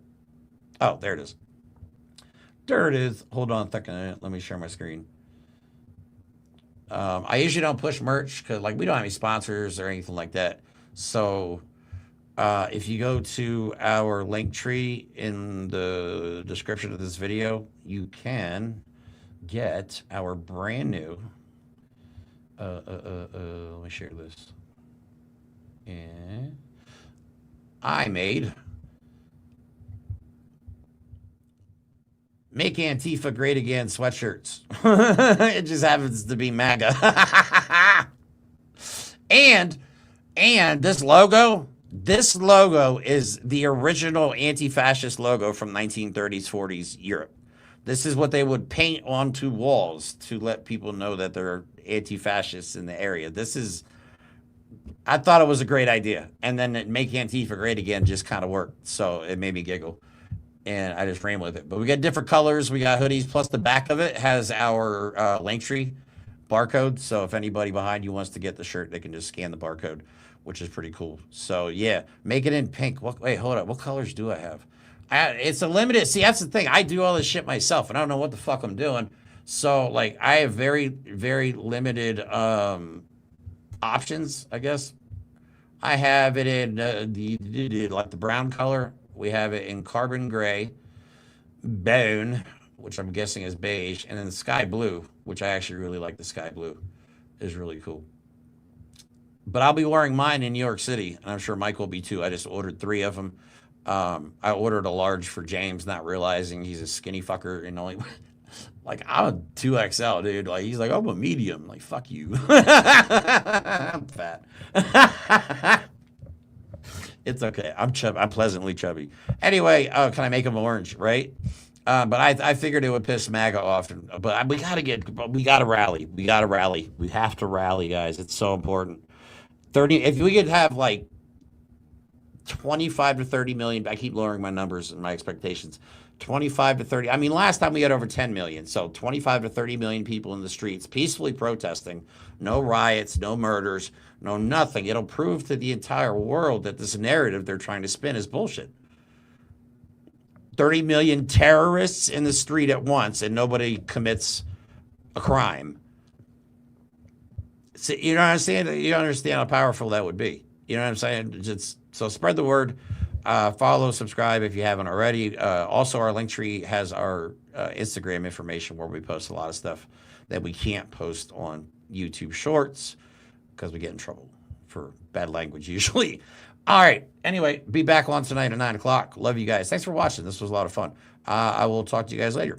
Oh, there it is. There it is. Hold on a second. Let me share my screen. I usually don't push merch because we don't have any sponsors or anything like that. So if you go to our link tree in the description of this video, you can get our brand new, let me share this. And I made Make Antifa Great Again sweatshirts. It just happens to be MAGA. and this logo is the original anti-fascist logo from 1930s, 40s Europe. This is what they would paint onto walls to let people know that there are anti-fascists in the area. I thought it was a great idea. And then Make Antifa Great Again just kind of worked. So it made me giggle. And I just ran with it. But we got different colors. We got hoodies. Plus the back of it has our Linktree barcode. So if anybody behind you wants to get the shirt, they can just scan the barcode, which is pretty cool. So yeah, make it in pink. Wait, hold up. What colors do I have? It's a limited. See, that's the thing. I do all this shit myself, and I don't know what the fuck I'm doing. So I have very, very limited options, I guess. I have it in the brown color. We have it in carbon gray, bone, which I'm guessing is beige, and then sky blue, which I actually really like. The sky blue is really cool. But I'll be wearing mine in New York City, and I'm sure Mike will be too. I just ordered 3 of them. I ordered a large for James, not realizing he's a skinny fucker and only I'm a 2XL, dude. He's like, I'm a medium. Fuck you. I'm fat. It's okay. I'm chubby. I'm pleasantly chubby. Anyway, can I make them orange? Right. But I figured it would piss MAGA off. But we got to rally. We got to rally. We have to rally, guys. It's so important. 30. If we could have like 25 to 30 million. I keep lowering my numbers and my expectations. 25 to 30. I mean, last time we had over 10 million. So 25 to 30 million people in the streets peacefully protesting. No riots, no murders, no nothing. It'll prove to the entire world that this narrative they're trying to spin is bullshit. 30 million terrorists in the street at once and nobody commits a crime. So, you know what I'm saying? You understand how powerful that would be. You know what I'm saying? So spread the word. Follow, subscribe if you haven't already. Also, our link tree has our Instagram information where we post a lot of stuff that we can't post on YouTube Shorts because we get in trouble for bad language usually. All right. Anyway, be back on tonight at 9 o'clock. Love you guys. Thanks for watching. This was a lot of fun. I will talk to you guys later.